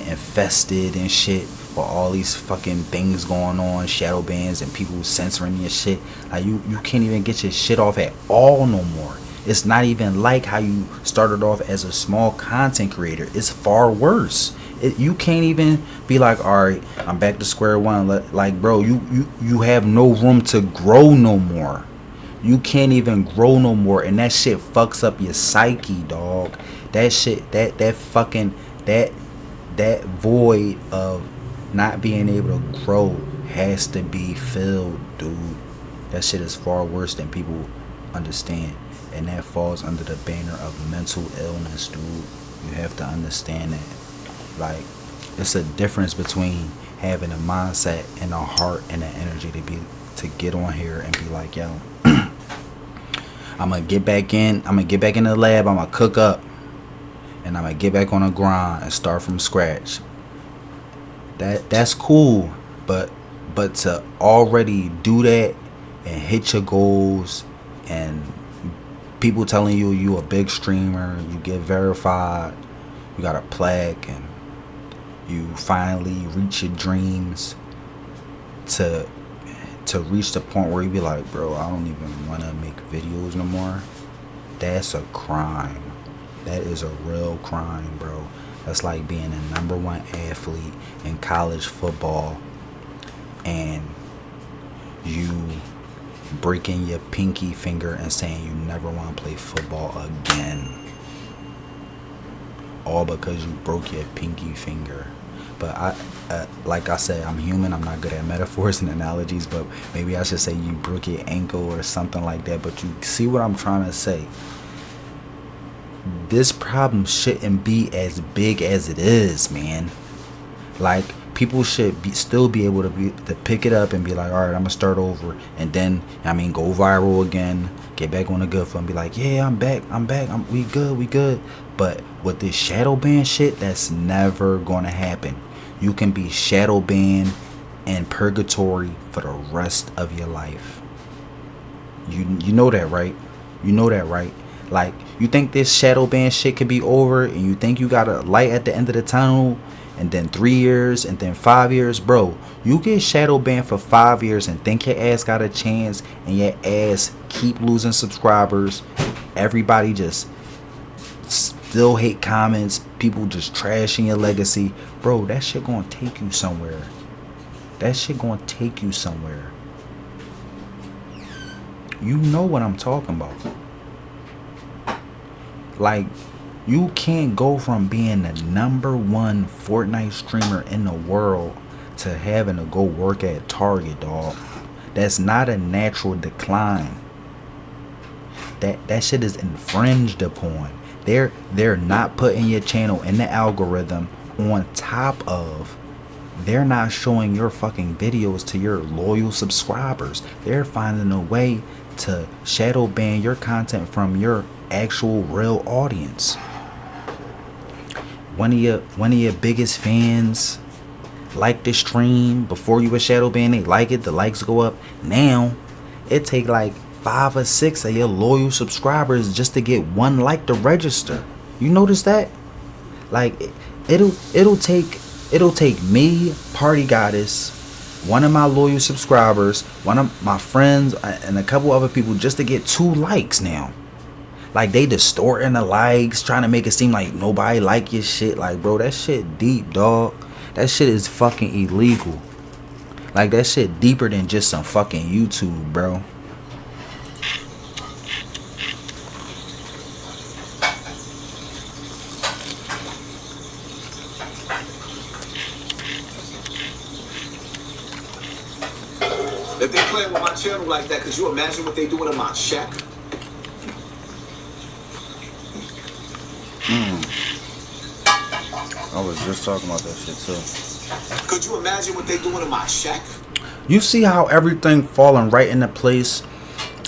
infested and shit with all these fucking things going on, shadow bans and people censoring your shit. Like you can't even get your shit off at all no more. It's not even like how you started off as a small content creator. It's far worse. You can't even be like, all right, I'm back to square one. Like, bro, you have no room to grow no more. You can't even grow no more, and that shit fucks up your psyche, dog. That shit, that void of not being able to grow has to be filled, dude. That shit is far worse than people understand, and that falls under the banner of mental illness, dude. You have to understand that. Like, it's a difference between having a mindset and a heart and an energy to get on here and be like, yo, I'm gonna get back in the lab, I'm gonna cook up, and I'm gonna get back on the grind and start from scratch. That's cool, but to already do that and hit your goals, and people telling you a big streamer, you get verified, you got a plaque, and you finally reach your dreams, to reach the point where you be like, bro, I don't even want to make videos no more. That's a crime. That is a real crime, bro. That's like being a #1 athlete in college football and you breaking your pinky finger and saying you never want to play football again, all because you broke your pinky finger. But like I said, I'm human. I'm not good at metaphors and analogies, but maybe I should say you broke your ankle or something like that. But you see what I'm trying to say. This problem shouldn't be as big as it is, man. Like, people should still be able to pick it up and be like, all right, I'm gonna start over, and then go viral again, get back on the good foot, and be like, yeah, I'm back, we good. But with this shadow ban shit, that's never gonna happen. You can be shadow banned in purgatory for the rest of your life. You know that, right? You know that, right? Like, you think this shadow ban shit could be over, and you think you got a light at the end of the tunnel, and then 3 years, and then 5 years? Bro, you get shadow banned for 5 years and think your ass got a chance, and your ass keep losing subscribers. Everybody just still hate comments. People just trashing your legacy. Bro, that shit gonna take you somewhere. That shit gonna take you somewhere. You know what I'm talking about. Like, you can't go from being the #1 Fortnite streamer in the world to having to go work at Target, dog. That's not a natural decline. That shit is infringed upon. They're not putting your channel in the algorithm. On top of, they're not showing your fucking videos to your loyal subscribers. They're finding a way to shadow ban your content from your actual real audience. One of your biggest fans like the stream before you were shadow banned. They like it, the likes go up. Now it take like 5 or 6 of your loyal subscribers just to get 1 like to register. You notice that? Like, it'll take me, Party Goddess, one of my loyal subscribers, one of my friends, and a couple other people just to get 2 likes now. Like, they distorting the likes, trying to make it seem like nobody like your shit. Like, bro, that shit deep, dog. That shit is fucking illegal. Like, that shit deeper than just some fucking YouTube, bro. If they playing with my channel like that, could you imagine what they doing in my shack? I was just talking about that shit too. Could you imagine what they doing in my shack? You see how everything falling right into place?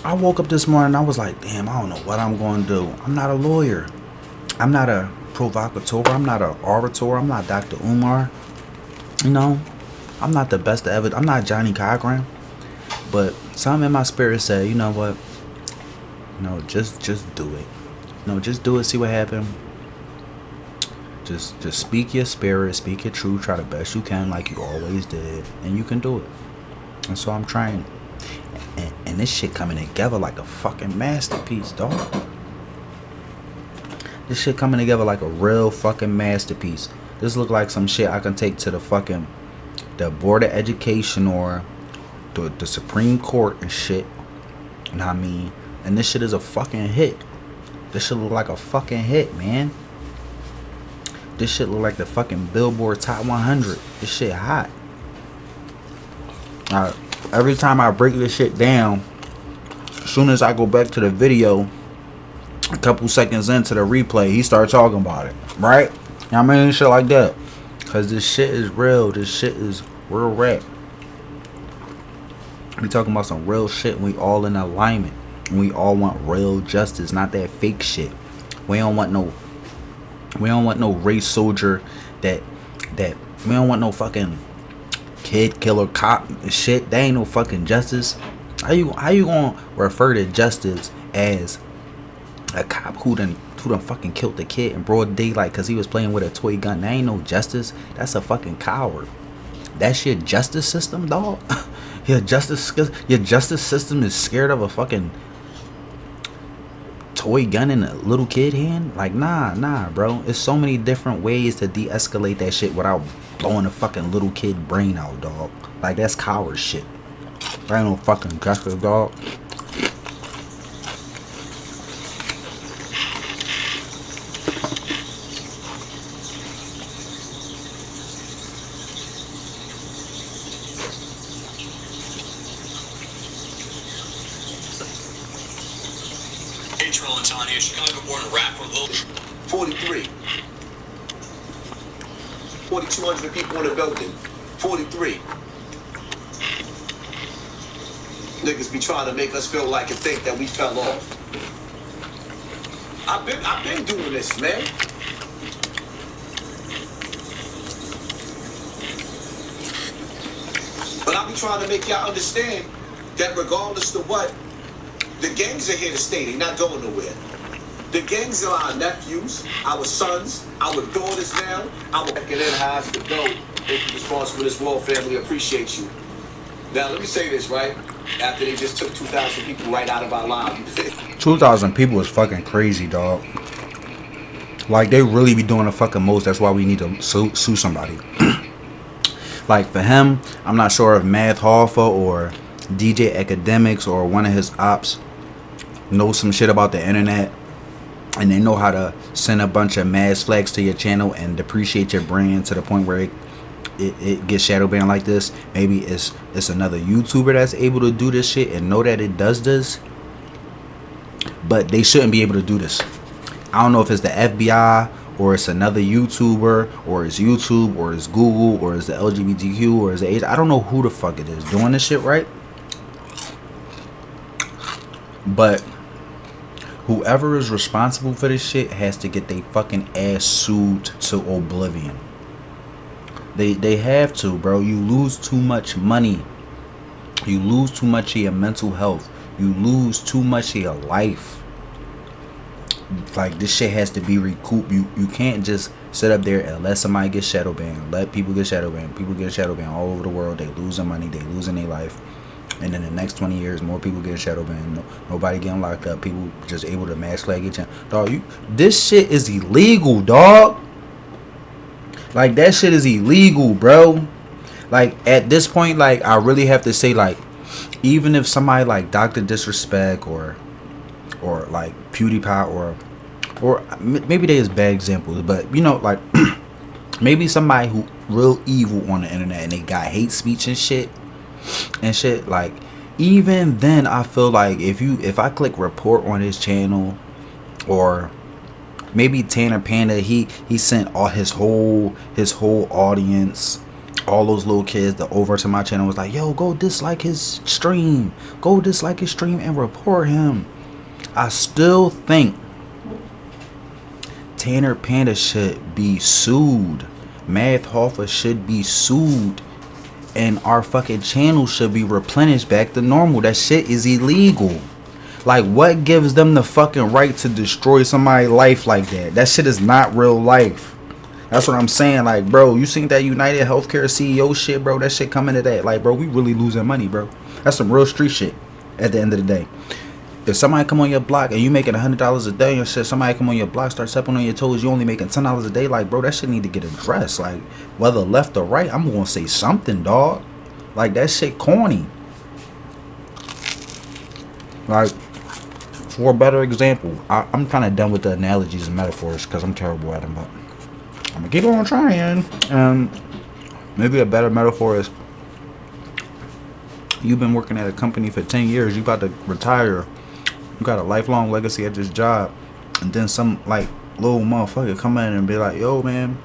I woke up this morning, I was like, damn, I don't know what I'm going to do. I'm not a lawyer. I'm not a provocateur. I'm not an orator. I'm not Dr. Umar. You know, I'm not the best to ever. I'm not Johnny Cochran. But something in my spirit said, you know what? No, just do it. No, just do it. See what happens. Just speak your spirit, speak your truth, try the best you can like you always did, and you can do it. And so I'm trying. And this shit coming together like a fucking masterpiece, dog. This shit coming together like a real fucking masterpiece. This look like some shit I can take to the Board of Education or the Supreme Court and shit. You know what I mean? And this shit is a fucking hit. This shit look like a fucking hit, man. This shit look like the fucking Billboard Top 100. This shit hot. Every time I break this shit down, as soon as I go back to the video, a couple seconds into the replay, he started talking about it. Right? You know what I mean? Shit like that. Because this shit is real. This shit is real rap. We talking about some real shit. We all in alignment. We all want real justice, not that fake shit. We don't want no race soldier that we don't want no fucking kid killer cop and shit. That ain't no fucking justice. How you gonna refer to justice as a cop who done fucking killed the kid in broad daylight because he was playing with a toy gun? That ain't no justice. That's a fucking coward. That's your justice system, dog. Your justice system is scared of a fucking toy gun in a little kid hand? Like, nah, bro. There's so many different ways to de-escalate that shit without blowing a fucking little kid brain out, dog. Like, that's coward shit. That ain't no fucking justice, dog. Chicago-born rapper Lil 43. 4,200 people in the building. 43. Niggas be trying to make us feel like and think that we fell off. I've been doing this, man. But I be trying to make y'all understand that regardless of what, the gangs are here to stay. They're not going nowhere. The gangs are our nephews, our sons, our daughters now. Our checking in how's the dope. Thank you, responsible for this world family. Appreciate you. Now let me say this, right? After they just took 2,000 people right out of our lives. 2,000 people is fucking crazy, dog. Like, they really be doing the fucking most. That's why we need to sue somebody. Like, for him, I'm not sure if Math Hoffa or DJ Academics or one of his ops know some shit about the internet, and they know how to send a bunch of mass flags to your channel and depreciate your brand to the point where it gets shadow banned like this. Maybe it's another YouTuber that's able to do this shit and know that it does this, but they shouldn't be able to do this. I don't know if it's the FBI or it's another YouTuber or it's YouTube or it's Google or it's the LGBTQ or it's the age. I don't know who the fuck it is doing this shit, right? But whoever is responsible for this shit has to get they fucking ass sued to oblivion. They have to, bro. You lose too much money. You lose too much of your mental health. You lose too much of your life. Like, this shit has to be recouped. You can't just sit up there and let somebody get shadow banned. Let people get shadow banned. People get shadow banned all over the world. They losing money. They losing their life. And in the next 20 years, more people get shadow banned. Nobody getting locked up. People just able to mass flag each other. Dog, this shit is illegal, dog. Like, that shit is illegal, bro. Like, at this point, like, I really have to say, like, even if somebody like Dr. Disrespect or like PewDiePie or maybe they is bad examples, but you know, like maybe somebody who real evil on the internet and they got hate speech and shit, like, even then I feel like if I click report on his channel, or maybe Tanner Panda, he sent all his whole audience, all those little kids, over to my channel, was like, yo, go dislike his stream, and report him. I still think Tanner Panda should be sued. Math Hoffa should be sued. And our fucking channel should be replenished back to normal. That shit is illegal. Like, what gives them the fucking right to destroy somebody's life like that? That shit is not real life. That's what I'm saying. Like, bro, you seen that United Healthcare CEO shit, bro? That shit coming to that. Like, bro, we really losing money, bro. That's some real street shit at the end of the day. If somebody come on your block and you making $100 a day and shit, somebody come on your block, start stepping on your toes, you only making $10 a day, like, bro, that shit need to get addressed. Like, whether left or right, I'm gonna say something, dog. Like, that shit corny. Like, for a better example, I'm kind of done with the analogies and metaphors because I'm terrible at them, but I'm gonna keep on trying. Maybe a better metaphor is, you've been working at a company for 10 years, you about to retire, you got a lifelong legacy at this job, and then some like little motherfucker come in and be like, yo man,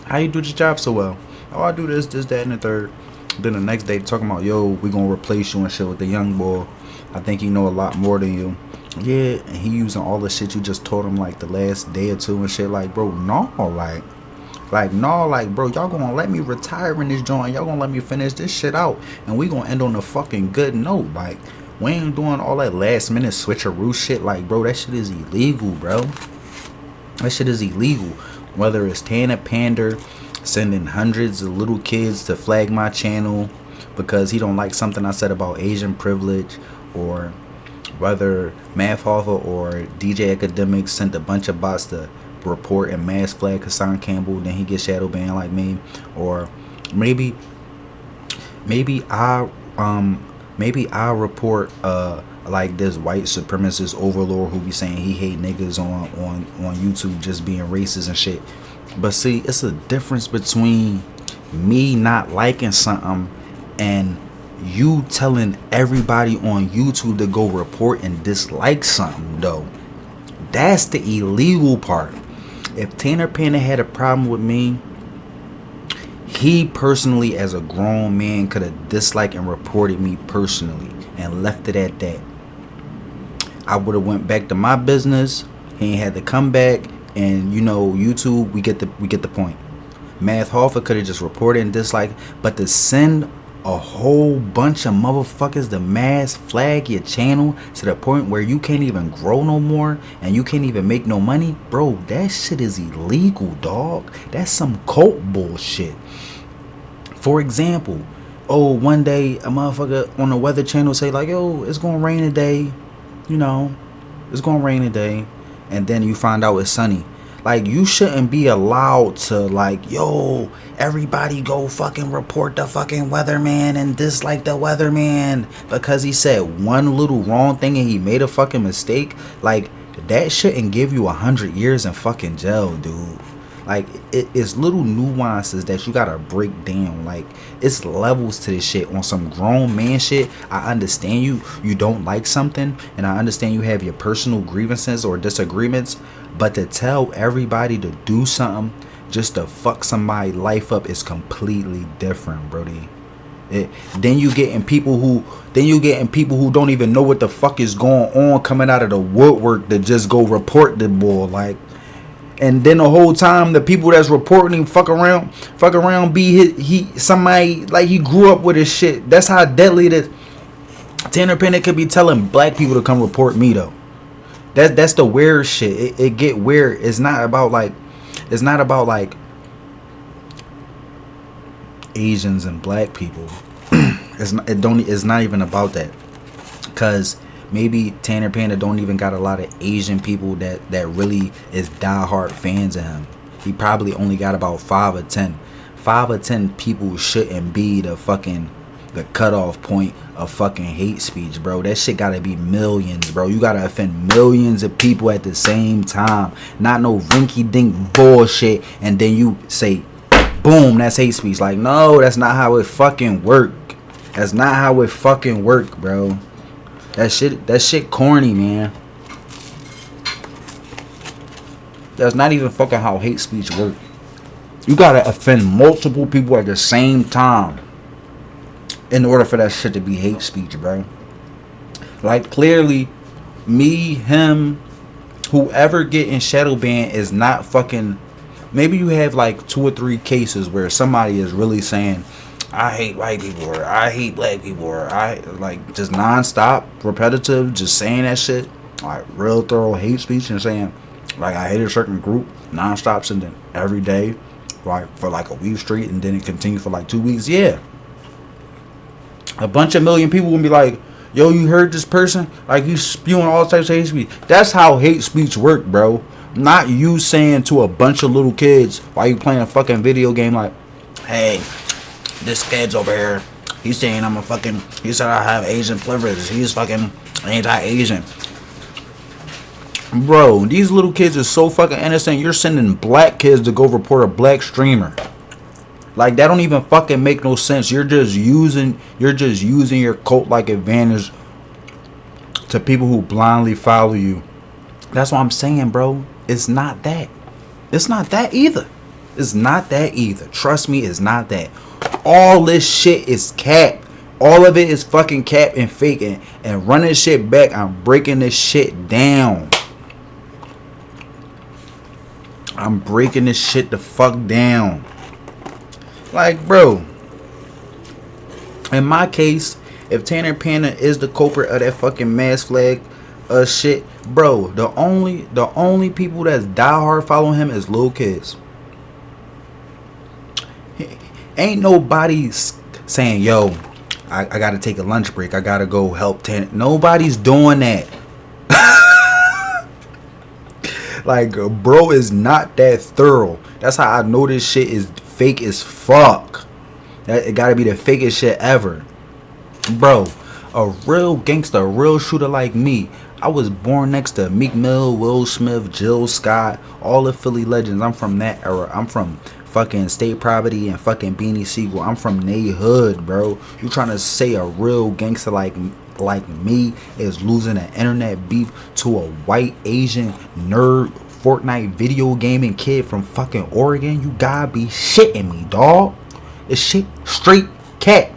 how you do this job so well? Oh, I do this, that, and the third. Then the next day talking about, yo, we gonna replace you and shit with the young boy. I think he know a lot more than you. Yeah, and he using all the shit you just told him like the last day or two and shit. Like, bro, no, like, bro, y'all gonna let me retire in this joint, y'all gonna let me finish this shit out, and we gonna end on a fucking good note. Like, we ain't doing all that last minute switcheroo shit. Like, bro, that shit is illegal, bro. That shit is illegal. Whether it's Tanner Pander sending hundreds of little kids to flag my channel because he don't like something I said about Asian privilege, or whether Math Hoffa or DJ Academics sent a bunch of bots to report and mass flag Hassan Campbell, then he gets shadow banned like me, or maybe I report like this white supremacist overlord who be saying he hate niggas on YouTube just being racist and shit. But see, it's a difference between me not liking something and you telling everybody on YouTube to go report and dislike something, though. That's the illegal part. If Tanner Panda had a problem with me, He personally, as a grown man, could have disliked and reported me personally and left it at that. I would have went back to my business. He ain't had to come back, and YouTube, we get the point. Math Hoffa could have just reported and disliked, but to send a whole bunch of motherfuckers to mass flag your channel to the point where you can't even grow no more and you can't even make no money, bro, that shit is illegal, dog. That's some cult bullshit. For example, one day a motherfucker on the weather channel say like, yo, it's gonna rain today, it's gonna rain today, and then you find out it's sunny. Like, you shouldn't be allowed to, like, yo, everybody go fucking report the fucking weatherman and dislike the weatherman because he said one little wrong thing and he made a fucking mistake. Like, that shouldn't give you 100 years in fucking jail, dude. Like, it's little nuances that you gotta break down. Like, it's levels to this shit. On some grown man shit, I understand you don't like something, and I understand you have your personal grievances or disagreements, but to tell everybody to do something just to fuck somebody's life up is completely different, brody. Then you getting people who don't even know what the fuck is going on coming out of the woodwork to just go report the bull. Like, and then the whole time the people that's reporting him fuck around be somebody like he grew up with his shit. That's how deadly it is. Tanner Pennant could be telling black people to come report me though. That's the weird shit. It get weird. It's not about like Asians and black people. It's not even about that. Cause maybe Tanner Panda don't even got a lot of Asian people that really is diehard fans of him. He probably only got about 5 or 10. 5 or 10 people shouldn't be the cutoff point of fucking hate speech, bro. That shit gotta be millions, bro. You gotta offend millions of people at the same time. Not no rinky dink bullshit and then you say, boom, that's hate speech. Like, no, that's not how it fucking work. That's not how it fucking work, bro. That shit corny, man. That's not even fucking how hate speech work. You gotta offend multiple people at the same time in order for that shit to be hate speech, bro. Like, clearly, me, him, whoever getting shadow banned is not fucking. Maybe you have like 2 or 3 cases where somebody is really saying, I hate white people, or I hate black people, or I like just non-stop, repetitive, just saying that shit, like real thorough hate speech and saying like I hate a certain group non-stop, and then every day, like for like a week straight, and then it continues for like 2 weeks. Yeah, a bunch of million people will be like, yo, you heard this person? Like, he's spewing all types of hate speech. That's how hate speech work, bro. Not you saying to a bunch of little kids while you playing a fucking video game like, hey, this kid's over here, he's saying he said I have Asian privilege. He's fucking anti-Asian. Bro, these little kids are so fucking innocent. You're sending black kids to go report a black streamer. Like, that don't even fucking make no sense. You're just using your cult-like advantage to people who blindly follow you. That's what I'm saying, bro. It's not that. It's not that either. It's not that either. Trust me, it's not that. All this shit is cap. All of it is fucking cap and fake. And running shit back, I'm breaking this shit down. I'm breaking this shit the fuck down. Like, bro, in my case, if Tanner Panda is the culprit of that fucking mass flag shit, bro, the only people that's diehard following him is little kids. Ain't nobody saying, yo, I gotta take a lunch break, I gotta go help Tanner. Nobody's doing that. Like, bro is not that thorough. That's how I know this shit is fake as fuck. It gotta be the fakest shit ever. Bro, a real gangster, a real shooter like me, I was born next to Meek Mill, Will Smith, Jill Scott, all the Philly legends. I'm from that era. I'm from fucking State Property and fucking Beanie Siegel. I'm from Nay Hood, bro. You trying to say a real gangster like me is losing an internet beef to a white Asian nerd Fortnite video gaming kid from fucking Oregon? You gotta be shitting me, dog. This shit straight cat.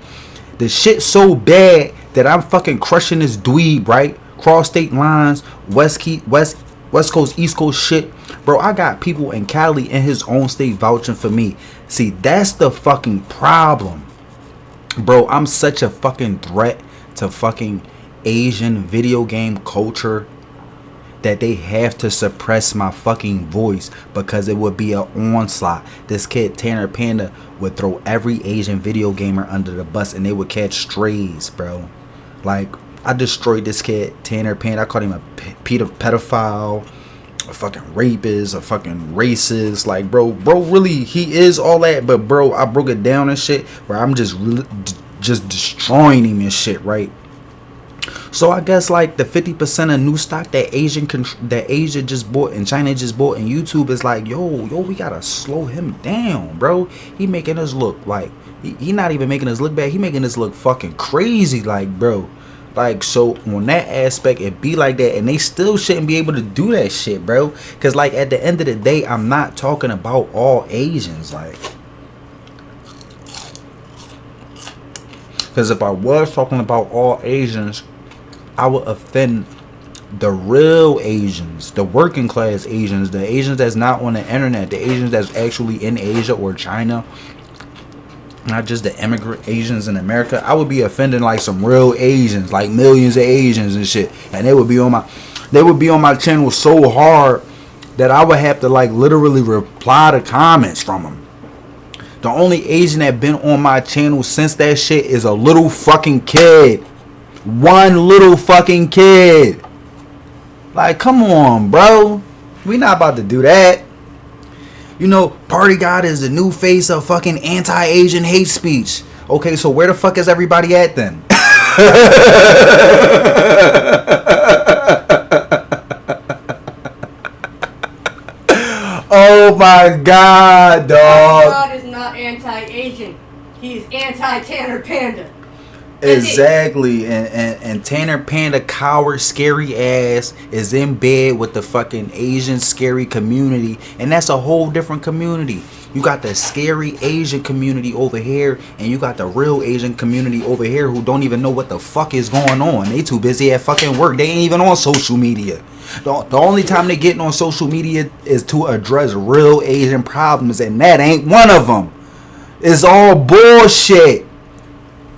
The shit so bad that I'm fucking crushing this dweeb, right? Cross state lines, West Coast, East Coast shit. Bro, I got people in Cali in his own state vouching for me. See, that's the fucking problem. Bro, I'm such a fucking threat to fucking Asian video game culture that they have to suppress my fucking voice because it would be an onslaught. This kid Tanner Panda would throw every Asian video gamer under the bus and they would catch strays, bro. Like, I destroyed this kid Tanner Panda. I called him a pedophile, a fucking rapist, a fucking racist. Like, bro really, he is all that, but bro, I broke it down and shit where I'm just destroying him and shit, right? So I guess like the 50% of new stock that Asia just bought and China just bought and YouTube is like, yo, we gotta slow him down, bro. He making us look like he not even making us look bad. He making us look fucking crazy, like, bro. Like, so on that aspect, it be like that, and they still shouldn't be able to do that shit, bro. Cause like at the end of the day, I'm not talking about all Asians, like. Cause if I was talking about all Asians, I would offend the real Asians, the working class Asians, the Asians that's not on the internet, the Asians that's actually in Asia or China, not just the immigrant Asians in America. I would be offending like some real Asians, like millions of Asians and shit, and they would be on my channel so hard that I would have to like literally reply to comments from them. The only Asian that been on my channel since that shit is a little fucking kid. One little fucking kid. Like, come on, bro. We not about to do that. You know, Party God is the new face of fucking anti-Asian hate speech. Okay, so where the fuck is everybody at then? Oh my God, dog. Party God is not anti-Asian. He's anti-Tanner Panda. Exactly, and Tanner Panda, coward, scary ass, is in bed with the fucking Asian scary community, and that's a whole different community. You got the scary Asian community over here, and you got the real Asian community over here who don't even know what the fuck is going on. They too busy at fucking work. They ain't even on social media. The only time they getting on social media is to address real Asian problems, and that ain't one of them. It's all bullshit.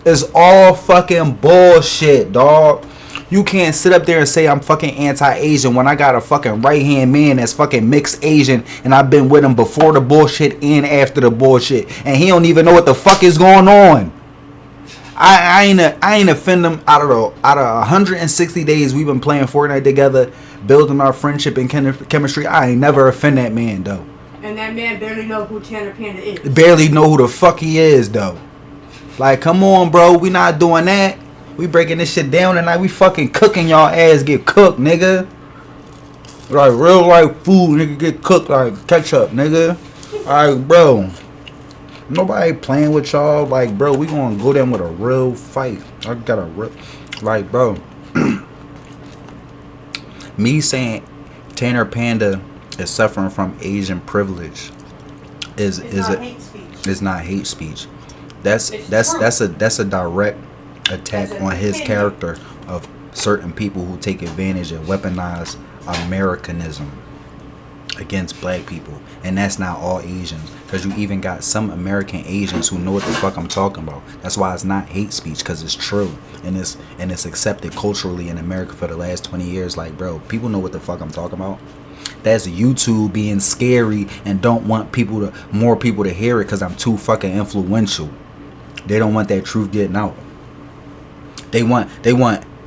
It's all fucking bullshit, dog. You can't sit up there and say I'm fucking anti-Asian when I got a fucking right-hand man that's fucking mixed Asian, and I've been with him before the bullshit and after the bullshit, and he don't even know what the fuck is going on. I ain't offend him out of 160 days we've been playing Fortnite together, building our friendship and chemistry. I ain't never offend that man, though. And that man barely know who Tanner Panda is. Barely know who the fuck he is, though. Like, come on, bro. We not doing that. We breaking this shit down tonight. We fucking cooking y'all ass get cooked, nigga. Like, real life food, nigga, get cooked like ketchup, nigga. Alright, bro. Nobody playing with y'all. Like, bro, we gonna go down with a real fight. I got a real... Like, bro. Me saying Tanner Panda is suffering from Asian privilege is not hate speech. That's a direct attack on his character of certain people who take advantage and weaponize Americanism against black people, and that's not all Asians, because you even got some American Asians who know what the fuck I'm talking about. That's why it's not hate speech, because it's true, and it's accepted culturally in America for the last 20 years. Like, bro, people know what the fuck I'm talking about. That's YouTube being scary and don't want more people to hear it because I'm too fucking influential. They don't want that truth getting out. They want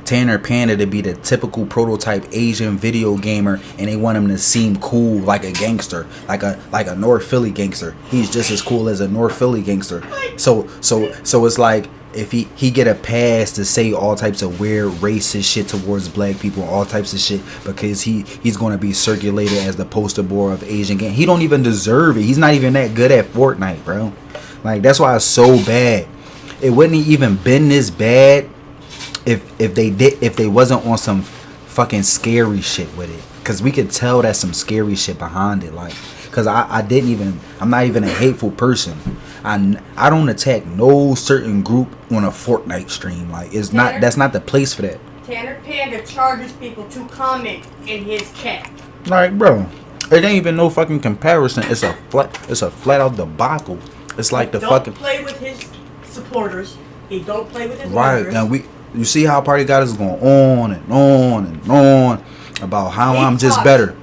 Tanner Panda to be the typical prototype Asian video gamer, and they want him to seem cool like a gangster, like a North Philly gangster. He's just as cool as a North Philly gangster. So it's like if he get a pass to say all types of weird racist shit towards black people, all types of shit, because he's going to be circulated as the poster boy of Asian gang. He don't even deserve it. He's not even that good at Fortnite, bro. Like, that's why it's so bad. It wouldn't even been this bad if they wasn't on some fucking scary shit with it, because we could tell that's some scary shit behind it. Like, because I'm not even a hateful person. I don't attack no certain group on a Fortnite stream. Like it's not. That's not the place for that. Tanner Panda charges people to comment in his chat. Like, bro, it ain't even no fucking comparison. It's a flat out debacle. It's like Don't play with his supporters. He don't play with his right. members. And you see how Party God is going on and on and on about how I'm just better.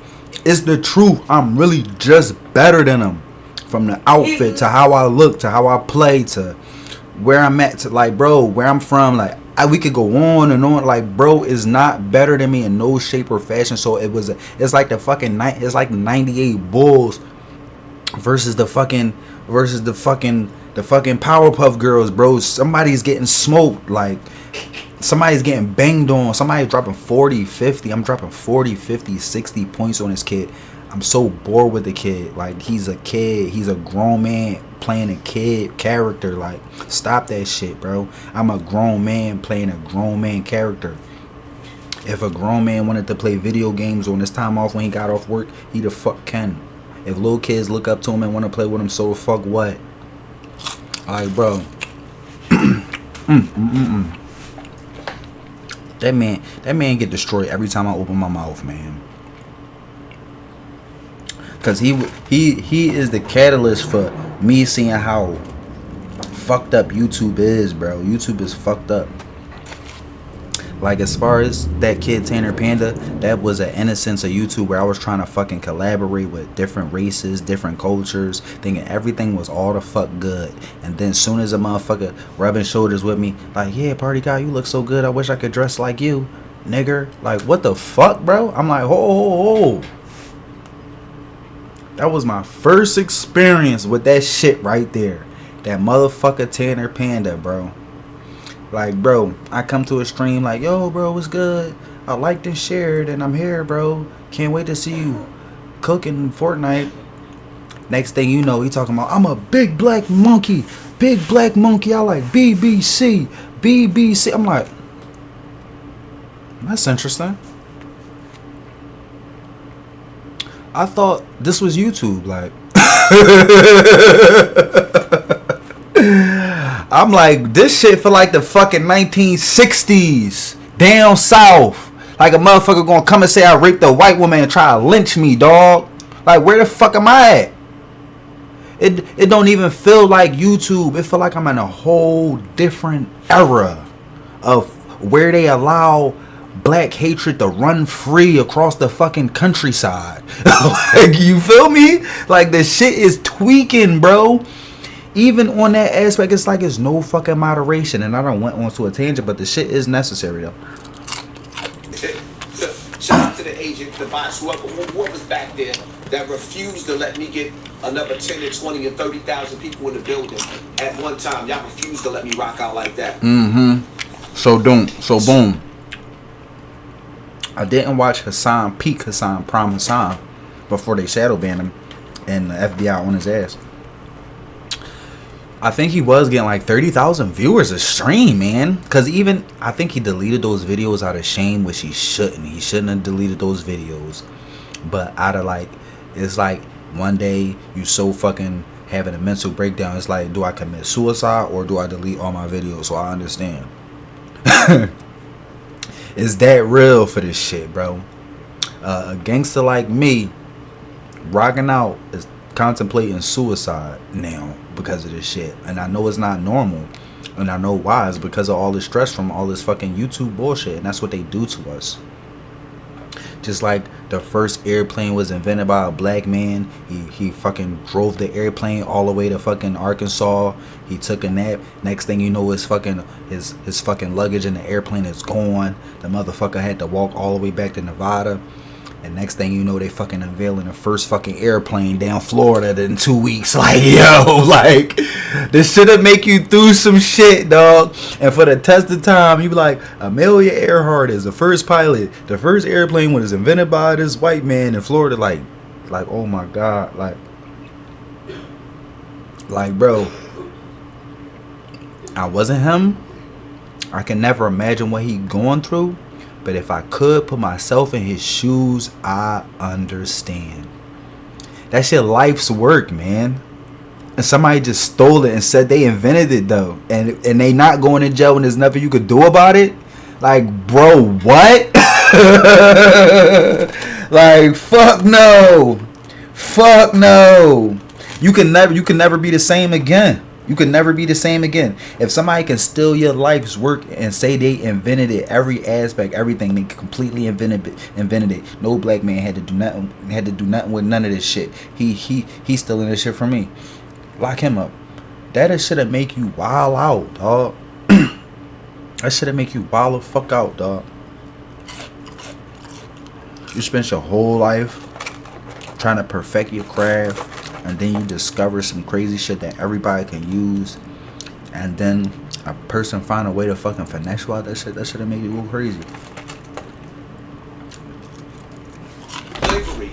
It's the truth. I'm really just better than him. From the outfit to how I look to how I play to where I'm at to like, bro, where I'm from. Like we could go on and on. Like, bro is not better than me in no shape or fashion. So it's like the fucking '98 Bulls versus the fucking Powerpuff Girls, bro. Somebody's getting smoked. Like somebody's getting banged on. Somebody's dropping 40, 50. I'm dropping 40, 50, 60 points on this kid. I'm so bored with the kid. Like, he's a kid. He's a grown man playing a kid character. Like, stop that shit, bro. I'm a grown man playing a grown man character. If a grown man wanted to play video games on his time off when he got off work, he the fuck can. If little kids look up to him and want to play with him, so the fuck what? Like, bro. That man get destroyed every time I open my mouth, man. Cause he is the catalyst for me seeing how fucked up YouTube is, bro. YouTube is fucked up. Like, as far as that kid Tanner Panda, that was an innocence of YouTube where I was trying to fucking collaborate with different races, different cultures, thinking everything was all the fuck good. And then soon as a motherfucker rubbing shoulders with me, like, yeah, Party Guy, you look so good. I wish I could dress like you, nigger. Like, what the fuck, bro? I'm like, ho. That was my first experience with that shit right there. That motherfucker Tanner Panda, bro. Like, bro, I come to a stream like, yo, bro, what's good? I liked and shared, and I'm here, bro. Can't wait to see you cooking Fortnite. Next thing you know, he talking about, I'm a big black monkey. Big black monkey. I like BBC. BBC. I'm like, that's interesting. I thought this was YouTube. Like, I'm like, this shit feel like the fucking 1960s down south. Like a motherfucker gonna come and say I raped a white woman and try to lynch me, dog. Like, where the fuck am I at? It don't even feel like YouTube. It feel like I'm in a whole different era of where they allow black hatred to run free across the fucking countryside. Like, you feel me? Like, the shit is tweaking, bro. Even on that aspect, it's like it's no fucking moderation. And I don't went on to a tangent, but the shit is necessary, though. Shout out to the agent, the boss, whoever was back there that refused to let me get another 10 or 20 or 30,000 people in the building at one time. Y'all refused to let me rock out like that. So boom. I didn't watch Hassan Prime Hassan before they shadow banned him and the FBI on his ass. I think he was getting like 30,000 viewers a stream, man. Because even, I think he deleted those videos out of shame, which he shouldn't. He shouldn't have deleted those videos. But out of like, it's like one day you so fucking having a mental breakdown. It's like, do I commit suicide or do I delete all my videos so I understand? Is that real for this shit, bro? A gangster like me rocking out is contemplating suicide now because of this shit. And I know it's not normal. And I know why. It's because of all the stress from all this fucking YouTube bullshit. And that's what they do to us. Just like the first airplane was invented by a black man. He fucking drove the airplane all the way to fucking Arkansas. He took a nap. Next thing you know, his fucking luggage in the airplane is gone. The motherfucker had to walk all the way back to Nevada. And next thing you know, they fucking unveiling the first fucking airplane down Florida in 2 weeks. Like, yo, like, this shit'll make you through some shit, dog. And for the test of time, you be like, Amelia Earhart is the first pilot. The first airplane was invented by this white man in Florida. Like, oh my God. Like, bro, I wasn't him. I can never imagine what he going through. But if I could put myself in his shoes, I understand. That shit life's work, man. and somebody just stole it and said they invented it though, and they not going to jail and there's nothing you could do about it. Like, bro, what? Like, fuck no. Fuck no. You can never be the same again. You can never be the same again. If somebody can steal your life's work and say they invented it, every aspect, everything, they completely invented it. No black man had to do nothing with none of this shit. He's stealing this shit from me. Lock him up. That should've make you wild out, dog. That should've make you wild the fuck out, dog. You spent your whole life trying to perfect your craft, and then you discover some crazy shit that everybody can use, and then a person find a way to fucking finesse you out that shit. That should have made you go crazy. Slavery.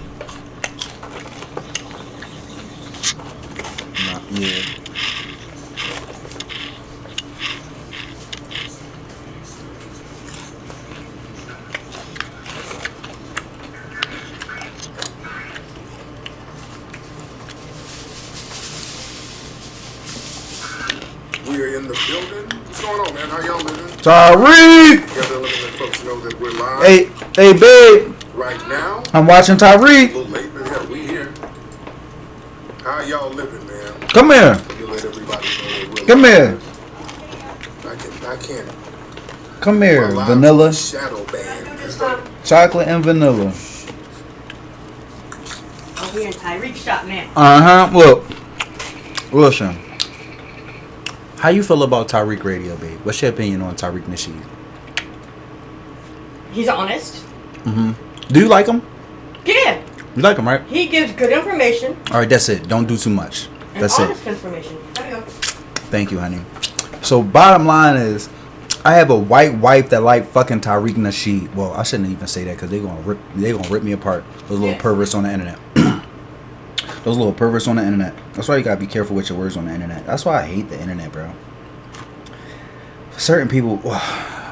Yeah. We are in the building. What's going on, man? How y'all living? Tariq! Together, letting the folks know that we're live. Hey, babe. Right now. I'm watching A Tariq. little late, but yeah, we here. How y'all living, man? Come here. You let everybody know that we're Come live. here. I can't. Come here. We're live Vanilla, on Shadow Band. It's like, chocolate, and vanilla. I'll be in Tyreek's shop now. Look. Listen. How you feel about Tariq Radio, babe? What's your opinion on Tariq Nasheed? He's honest. Do you like him? Yeah. You like him, right? He gives good information All right, that's it. Don't do too much. and That's it. honest information. There you go. Thank you, honey. So, bottom line is, I have a white wife that like fucking Tariq Nasheed. Well, I shouldn't even say that because they gonna rip me apart. Those little perverts on the internet. Those little perverts on the internet. That's why you gotta be careful with your words on the internet. That's why I hate the internet, bro. For certain people,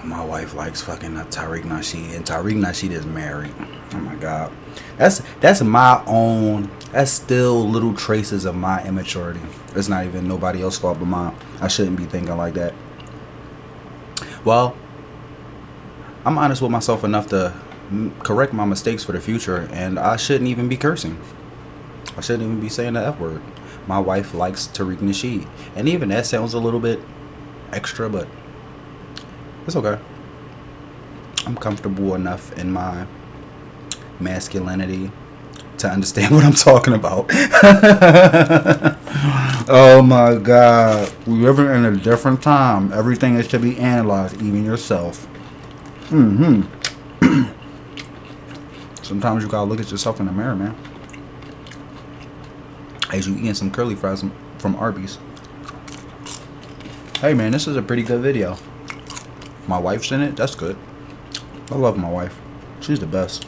my wife likes fucking Tariq Nasheed, and Tariq Nasheed is married. Oh my god, that's my own. That's still little traces of my immaturity. It's not even nobody else's fault but mine. I shouldn't be thinking like that. Well, I'm honest with myself enough to correct my mistakes for the future, and I shouldn't even be cursing. I shouldn't even be saying the F word. My wife likes Tariq Nasheed. And even that sounds a little bit extra, but it's okay. I'm comfortable enough in my masculinity to understand what I'm talking about. Oh my god. We're living in a different time. Everything is to be analyzed, even yourself. Sometimes you gotta look at yourself in the mirror, man. As you eating some curly fries from Arby's. Hey man, this is a pretty good video. My wife's in it. That's good. I love my wife. She's the best.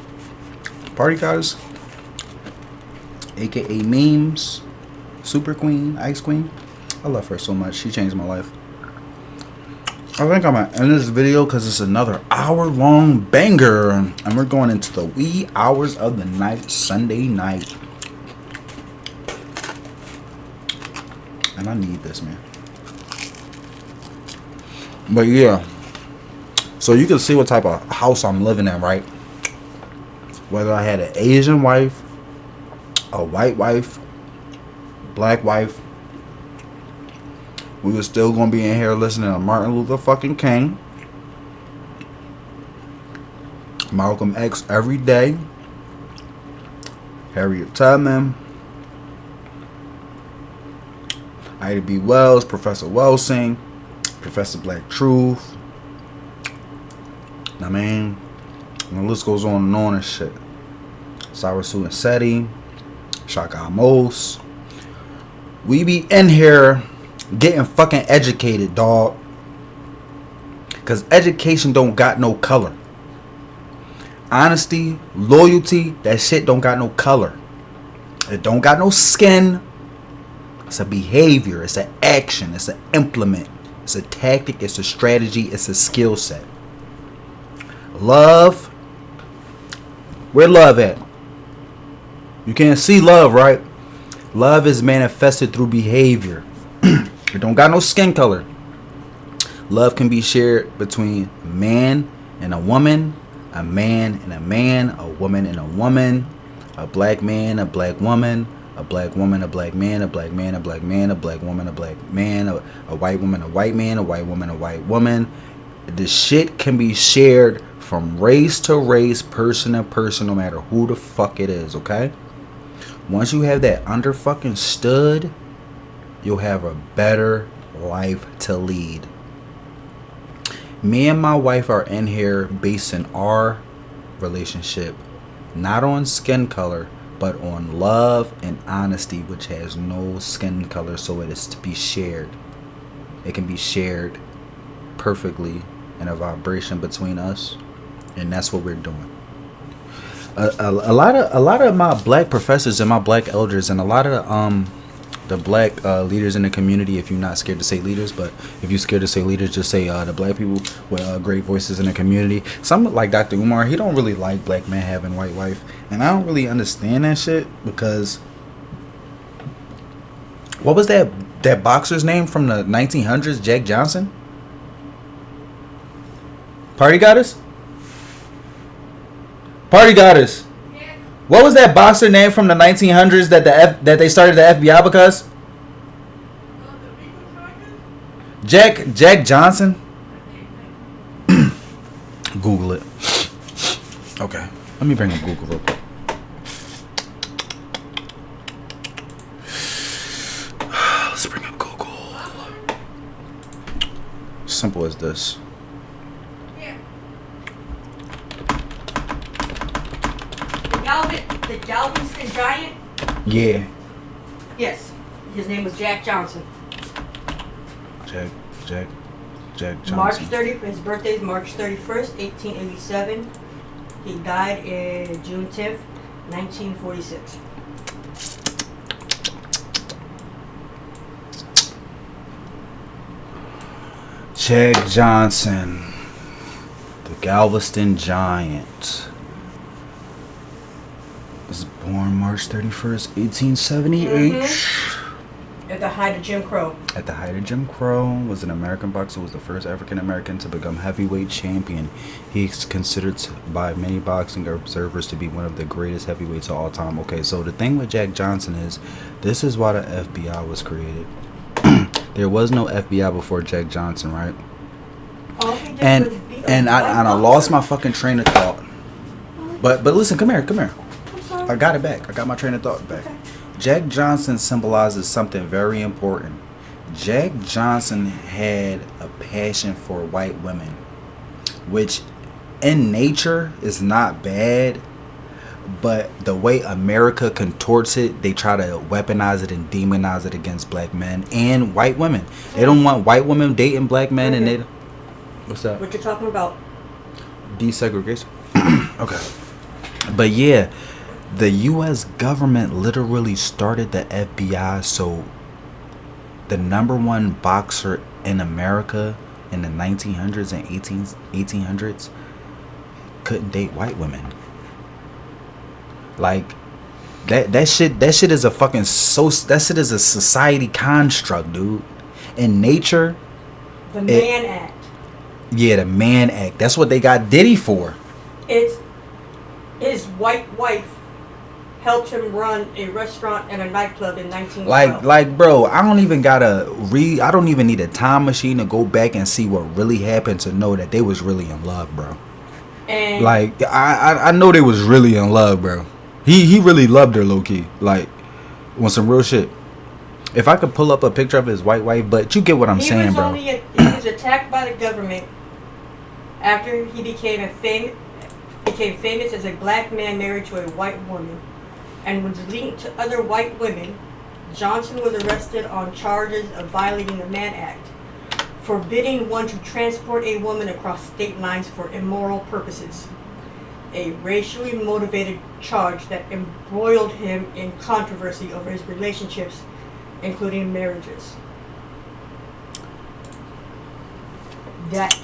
Party guys, aka memes, super queen, ice queen. I love her so much. She changed my life. I think I'm gonna end this video because it's another hour-long banger, and we're going into the wee hours of the night, Sunday night. And I need this, man. But yeah, so you can see what type of house I'm living in, right? Whether I had an Asian wife, a white wife, black wife, we were still gonna be in here listening to Martin Luther fucking King, Malcolm X every day, Harriet Tubman, Ida B. Wells, Professor Welsing, Professor Black Truth. I mean, the list goes on and shit. Cyrus and Seti, Shaka Amos. We be in here getting fucking educated, dog. Cause education don't got no color. Honesty, loyalty, that shit don't got no color. It don't got no skin. It's a behavior, it's an action, it's an implement, it's a tactic, it's a strategy, it's a skill set. Love, where love at? You can't see love, right? Love is manifested through behavior. It don't got no skin color. Love can be shared between a man and a woman, a man and a man, a woman and a woman, a black man, a black woman, a black woman, a black man, a black man, a black man, a black woman, a black man, a white woman, a white man, a white woman, a white woman. The shit can be shared from race to race, person to person, no matter who the fuck it is, okay? Once you have that under fucking stood, you'll have a better life to lead. Me and my wife are in here basing our relationship not on skin color, but on love and honesty, which has no skin color, so it is to be shared. It can be shared perfectly in a vibration between us, and that's what we're doing. A lot of my black professors and my black elders and a lot of the black leaders in the community, if you're not scared to say leaders, but if you're scared to say leaders, just say the black people with great voices in the community. Some like Dr. Umar, he don't really like black men having white wife, and I don't really understand that shit, because what was that boxer's name from the 1900s, Jack Johnson? Party Goddess? Party Goddess. What was that boxer name from the 1900s that they started the FBI because? Jack Johnson. Google it. Okay, let me bring up Google real quick. Let's bring up Google. Simple as this. The Galveston Giant? Yeah. Yes. His name was Jack Johnson. Jack Johnson. March 30th, his birthday is March 31st, 1887. He died in June 10th, 1946. Jack Johnson. The Galveston Giant. Was born March 31st, 1878. At the height of Jim Crow. At the height of Jim Crow, was an American boxer, was the first African American to become heavyweight champion. He is considered by many boxing observers to be one of the greatest heavyweights of all time. Okay, so the thing with Jack Johnson is, this is why the FBI was created. There was no FBI before Jack Johnson, right? And I lost my fucking train of thought. But listen, come here. I got it back. I got my train of thought back. Okay. Jack Johnson symbolizes something very important. Jack Johnson had a passion for white women, which in nature is not bad, but the way America contorts it, they try to weaponize it and demonize it against black men and white women. They don't want white women dating black men, and they... What's that? What you're talking about? Desegregation. Okay. But yeah, the U.S. government literally started the FBI, so the number one boxer in America in the 1900s and 1800s couldn't date white women. Like that shit is a fucking that shit is a society construct, dude. In nature, the Mann Act. Yeah, the Mann Act. That's what they got Diddy for. It's his white wife helped him run a restaurant and a nightclub in 1912. Like, bro, I don't even need a time machine to go back and see what really happened to know that they was really in love, bro. And like, I know they was really in love, bro. He really loved her, low key. Like, on some real shit. If I could pull up a picture of his white wife, but you get what I'm saying, bro. He was attacked by the government after he became famous as a black man married to a white woman, and was linked to other white women. Johnson was arrested on charges of violating the Mann Act, forbidding one to transport a woman across state lines for immoral purposes, a racially motivated charge that embroiled him in controversy over his relationships, including marriages. That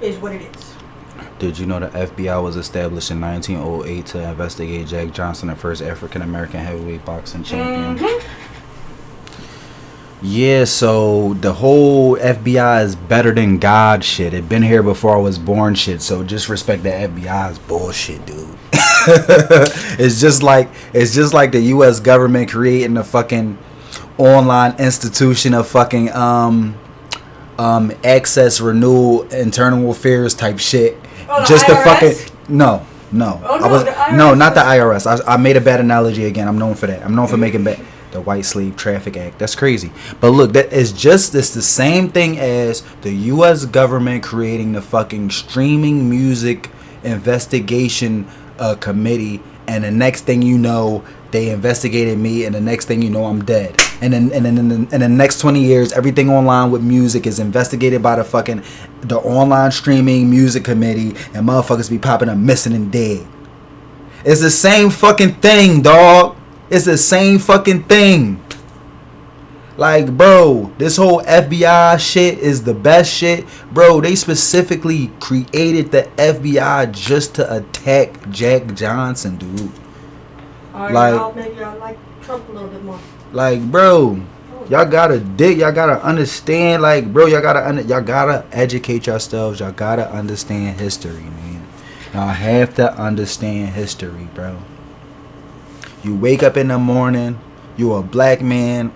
is what it is. Did you know the FBI was established in 1908 to investigate Jack Johnson, the first African American heavyweight boxing champion? Yeah, so the whole FBI is better than God shit. It been here before I was born shit. So just respect the FBI's bullshit, dude. It's just like the U.S. government creating the fucking online institution of fucking access renewal internal affairs type shit. Oh, Just the the fucking no. Oh, I was the IRS no, not the IRS. I made a bad analogy again. I'm known for that. I'm known for making bad. The White Slave Traffic Act. That's crazy. But look, that is just the same thing as the U.S. government creating the fucking streaming music investigation committee, and the next thing you know, they investigated me, and the next thing you know, I'm dead. And then in the next 20 years, everything online with music is investigated by the online streaming music committee, and motherfuckers be popping up missing and dead. It's the same fucking thing, dog. It's the same fucking thing. Like, bro, this whole FBI shit is the best shit. Bro, they specifically created the FBI just to attack Jack Johnson, dude. Maybe I like Trump a little bit more. Like, bro, y'all gotta understand. Like, bro, y'all gotta educate yourselves. Y'all gotta understand history, man. Y'all have to understand history, bro. You wake up in the morning, you a black man.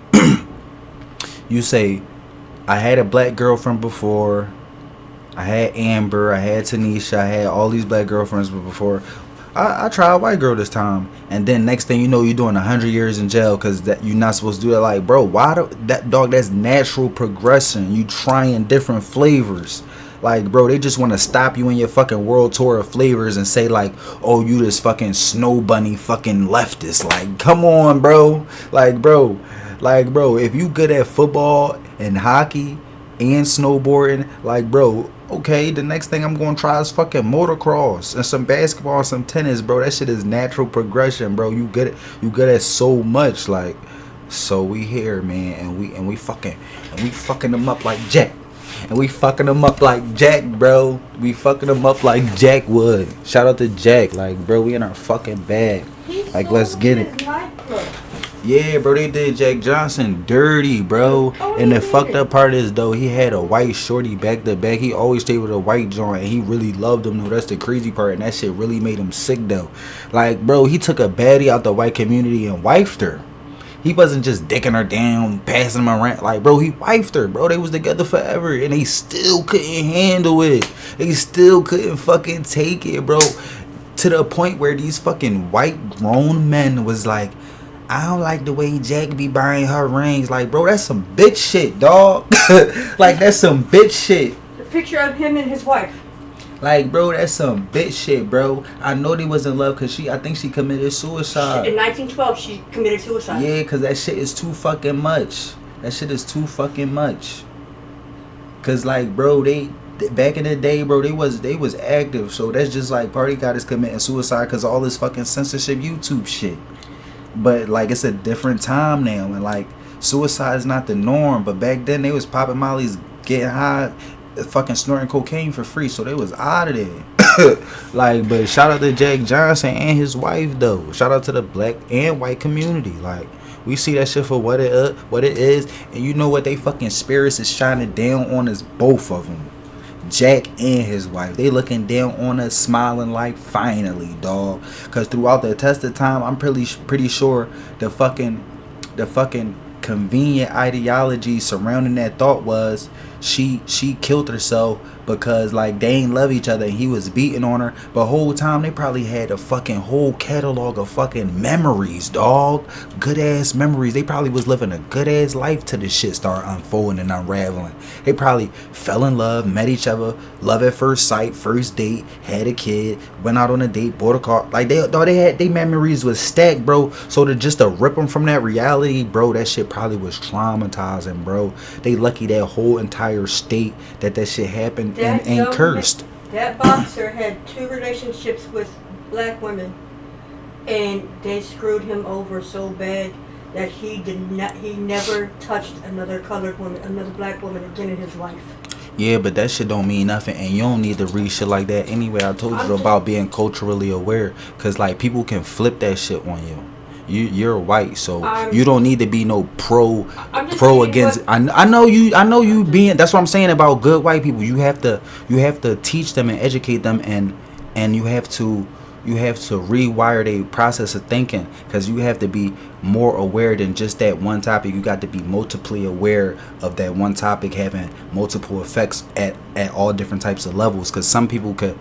You say, I had a black girlfriend before. I had Amber, I had Tanisha, I had all these black girlfriends before. I tried a white girl this time, and then next thing you know, you're doing 100 years in jail because that you're not supposed to do that. Like, bro, that's natural progression. You trying different flavors. Like, bro, they just want to stop you in your fucking world tour of flavors and say like, oh, you this fucking snow bunny fucking leftist. Like, come on, bro. Like, bro, if you good at football and hockey and snowboarding, like, bro, okay, the next thing I'm going to try is fucking motocross and some basketball and some tennis, bro. That shit is natural progression, bro. You good at so much. Like, so we here, man, and we fucking them up like Jack. And we fucking them up like Jack, bro. We fucking them up like Jack would. Shout out to Jack. Like, bro, we in our fucking bag. Like, let's get it. Yeah, bro, they did Jack Johnson dirty, bro. And the fucked up part is, though, he had a white shorty back to back. He always stayed with a white joint, and he really loved him, though. That's the crazy part, and that shit really made him sick, though. Like, bro, he took a baddie out the white community and wifed her. He wasn't just dicking her down, passing him around. Like, bro, he wifed her, bro. They was together forever, and they still couldn't handle it. They still couldn't fucking take it, bro. To the point where these fucking white grown men was like, I don't like the way Jack be buying her rings. Like, bro, that's some bitch shit, dog. Like, that's some bitch shit. The picture of him and his wife. Like, bro, that's some bitch shit, bro. I know they was in love because I think she committed suicide. In 1912, she committed suicide. Yeah, because that shit is too fucking much. That shit is too fucking much. Because, like, bro, they back in the day, bro, they was active. So that's just like party goddess committing suicide because all this fucking censorship YouTube shit. But, like, it's a different time now. And, like, suicide is not the norm. But back then, they was popping mollies, getting high, fucking snorting cocaine for free. So they was out of there. Like, but shout out to Jack Johnson and his wife, though. Shout out to the black and white community. Like, we see that shit for what it is. And you know what? They fucking spirits is shining down on us, both of them. Jack and his wife, they looking down on us, smiling like finally, dog. Cause throughout the test of time, I'm pretty sure the fucking convenient ideology surrounding that thought was she killed herself because, like, they ain't love each other and he was beating on her. But whole time they probably had a fucking whole catalog of fucking memories, dog. Good ass memories. They probably was living a good ass life till this shit started unfolding and unraveling. They probably fell in love, met each other, love at first sight, first date, had a kid, went out on a date, bought a car. Like, they memories was stacked, bro. So to rip them from that reality, bro, that shit probably was traumatizing, bro. They lucky that whole entire state that shit happened and ain't cursed. That boxer had 2 relationships with black women, and they screwed him over so bad that he never touched another colored woman, another black woman again in his life. Yeah, but that shit don't mean nothing, and you don't need to read shit like that anyway. I told you about being culturally aware, cause like people can flip that shit on you. You're white, so you don't need to be no pro against. I know you being. That's what I'm saying about good white people. You have to teach them and educate them, and you have to rewire their process of thinking, because you have to be more aware than just that one topic. You got to be multiply aware of that one topic having multiple effects at all different types of levels, because some people could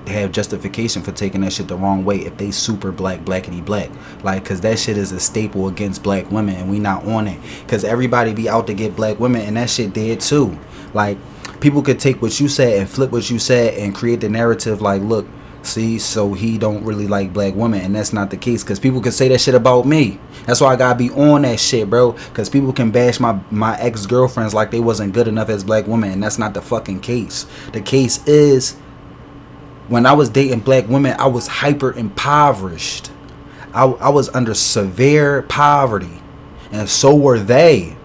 have justification for taking that shit the wrong way if they super blackity black, like, because that shit is a staple against black women, and we not on it, because everybody be out to get black women, and that shit dead too. Like, people could take what you said and flip what you said and create the narrative like, look, see, so he don't really like black women, and that's not the case, because people can say that shit about me. That's why I gotta be on that shit, bro, because people can bash my ex-girlfriends like they wasn't good enough as black women, and that's not the fucking case. The case is, when I was dating black women, I was hyper impoverished. I was under severe poverty, and so were they.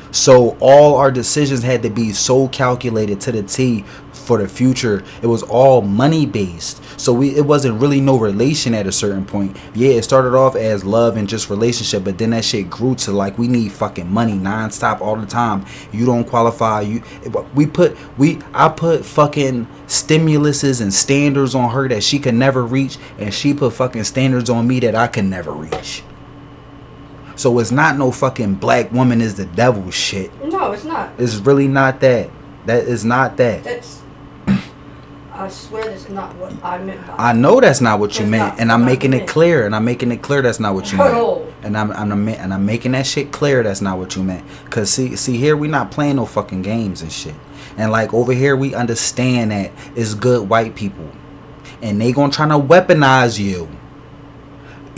So all our decisions had to be so calculated to the T for the future. It was all money based. So it wasn't really no relation at a certain point. Yeah, it started off as love and just relationship, but then that shit grew to like, we need fucking money nonstop all the time. You don't qualify. I put fucking stimuluses and standards on her that she could never reach, and she put fucking standards on me that I could never reach. So it's not no fucking black woman is the devil shit. No, it's not. It's really not that. That is not that. That's. I swear that's not what I meant by I know that's not what you meant, and I'm making it clear, that's not what you meant. No. And I'm making that shit clear that's not what you meant. Cause see here we not playing no fucking games and shit. And like over here we understand that it's good white people, and they gonna try to weaponize you.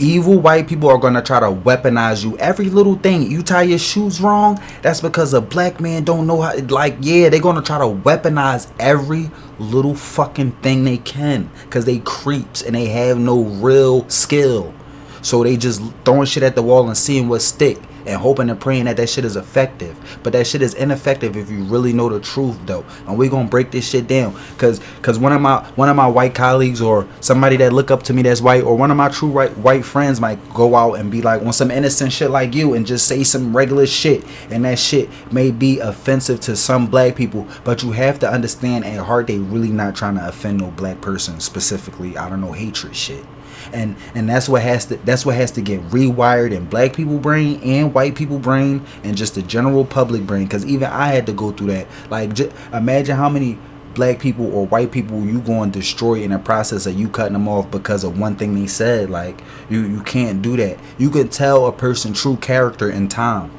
Evil white people are going to try to weaponize you. Every little thing. You tie your shoes wrong, that's because a black man don't know how. Like, yeah, they're going to try to weaponize every little fucking thing they can, because they creeps and they have no real skill. So they just throwing shit at the wall and seeing what stick, and hoping and praying that shit is effective. But that shit is ineffective if you really know the truth, though. And we're gonna break this shit down, cause one of my white colleagues, or somebody that look up to me that's white, or one of my true white friends might go out and be like on some innocent shit like you and just say some regular shit, and that shit may be offensive to some black people, but you have to understand at heart they really not trying to offend no black person specifically out of no hatred shit. And that's what has to get rewired in black people brain and white people brain and just the general public brain, because even I had to go through that. Like, imagine how many black people or white people you going to destroy in the process of you cutting them off because of one thing they said. Like, you can't do that. You can tell a person true character in time.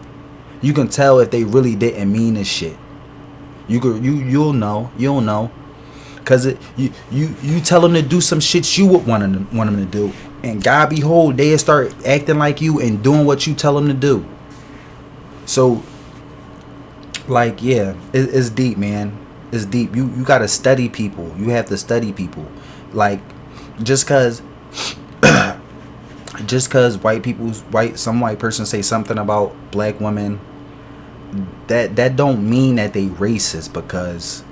You can tell if they really didn't mean this shit. You'll know. Cause you tell them to do some shit you would want them to do, and God behold, they start acting like you and doing what you tell them to do. So, like, yeah, it's deep, man. It's deep. You gotta study people. You have to study people. Like, just cause some white person say something about black women, that don't mean that they racist, because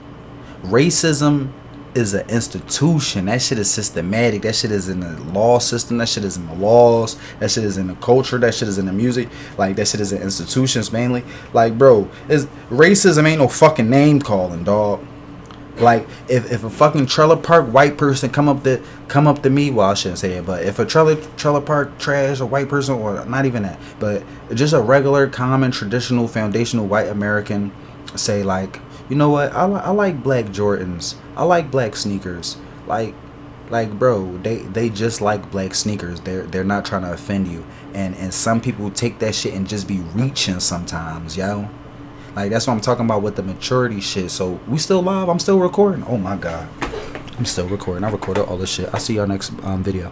racism is an institution. That shit is systematic. That shit is in the law system. That shit is in the laws. That shit is in the culture. That shit is in the music. Like, that shit is in institutions mainly. Like, bro, racism ain't no fucking name calling, dog. Like, if a fucking trailer park white person come up to me, well, I shouldn't say it, but if a trailer park trash, a white person, or not even that, but just a regular, common, traditional, foundational white American say, like, you know what, I like black Jordans, I like black sneakers, like bro, they just like black sneakers. They're not trying to offend you, and some people take that shit and just be reaching sometimes, yo. Like, that's what I'm talking about with the maturity shit. So we still live. I'm still recording. Oh my god, I'm still recording. I recorded all this shit. I'll see y'all next video.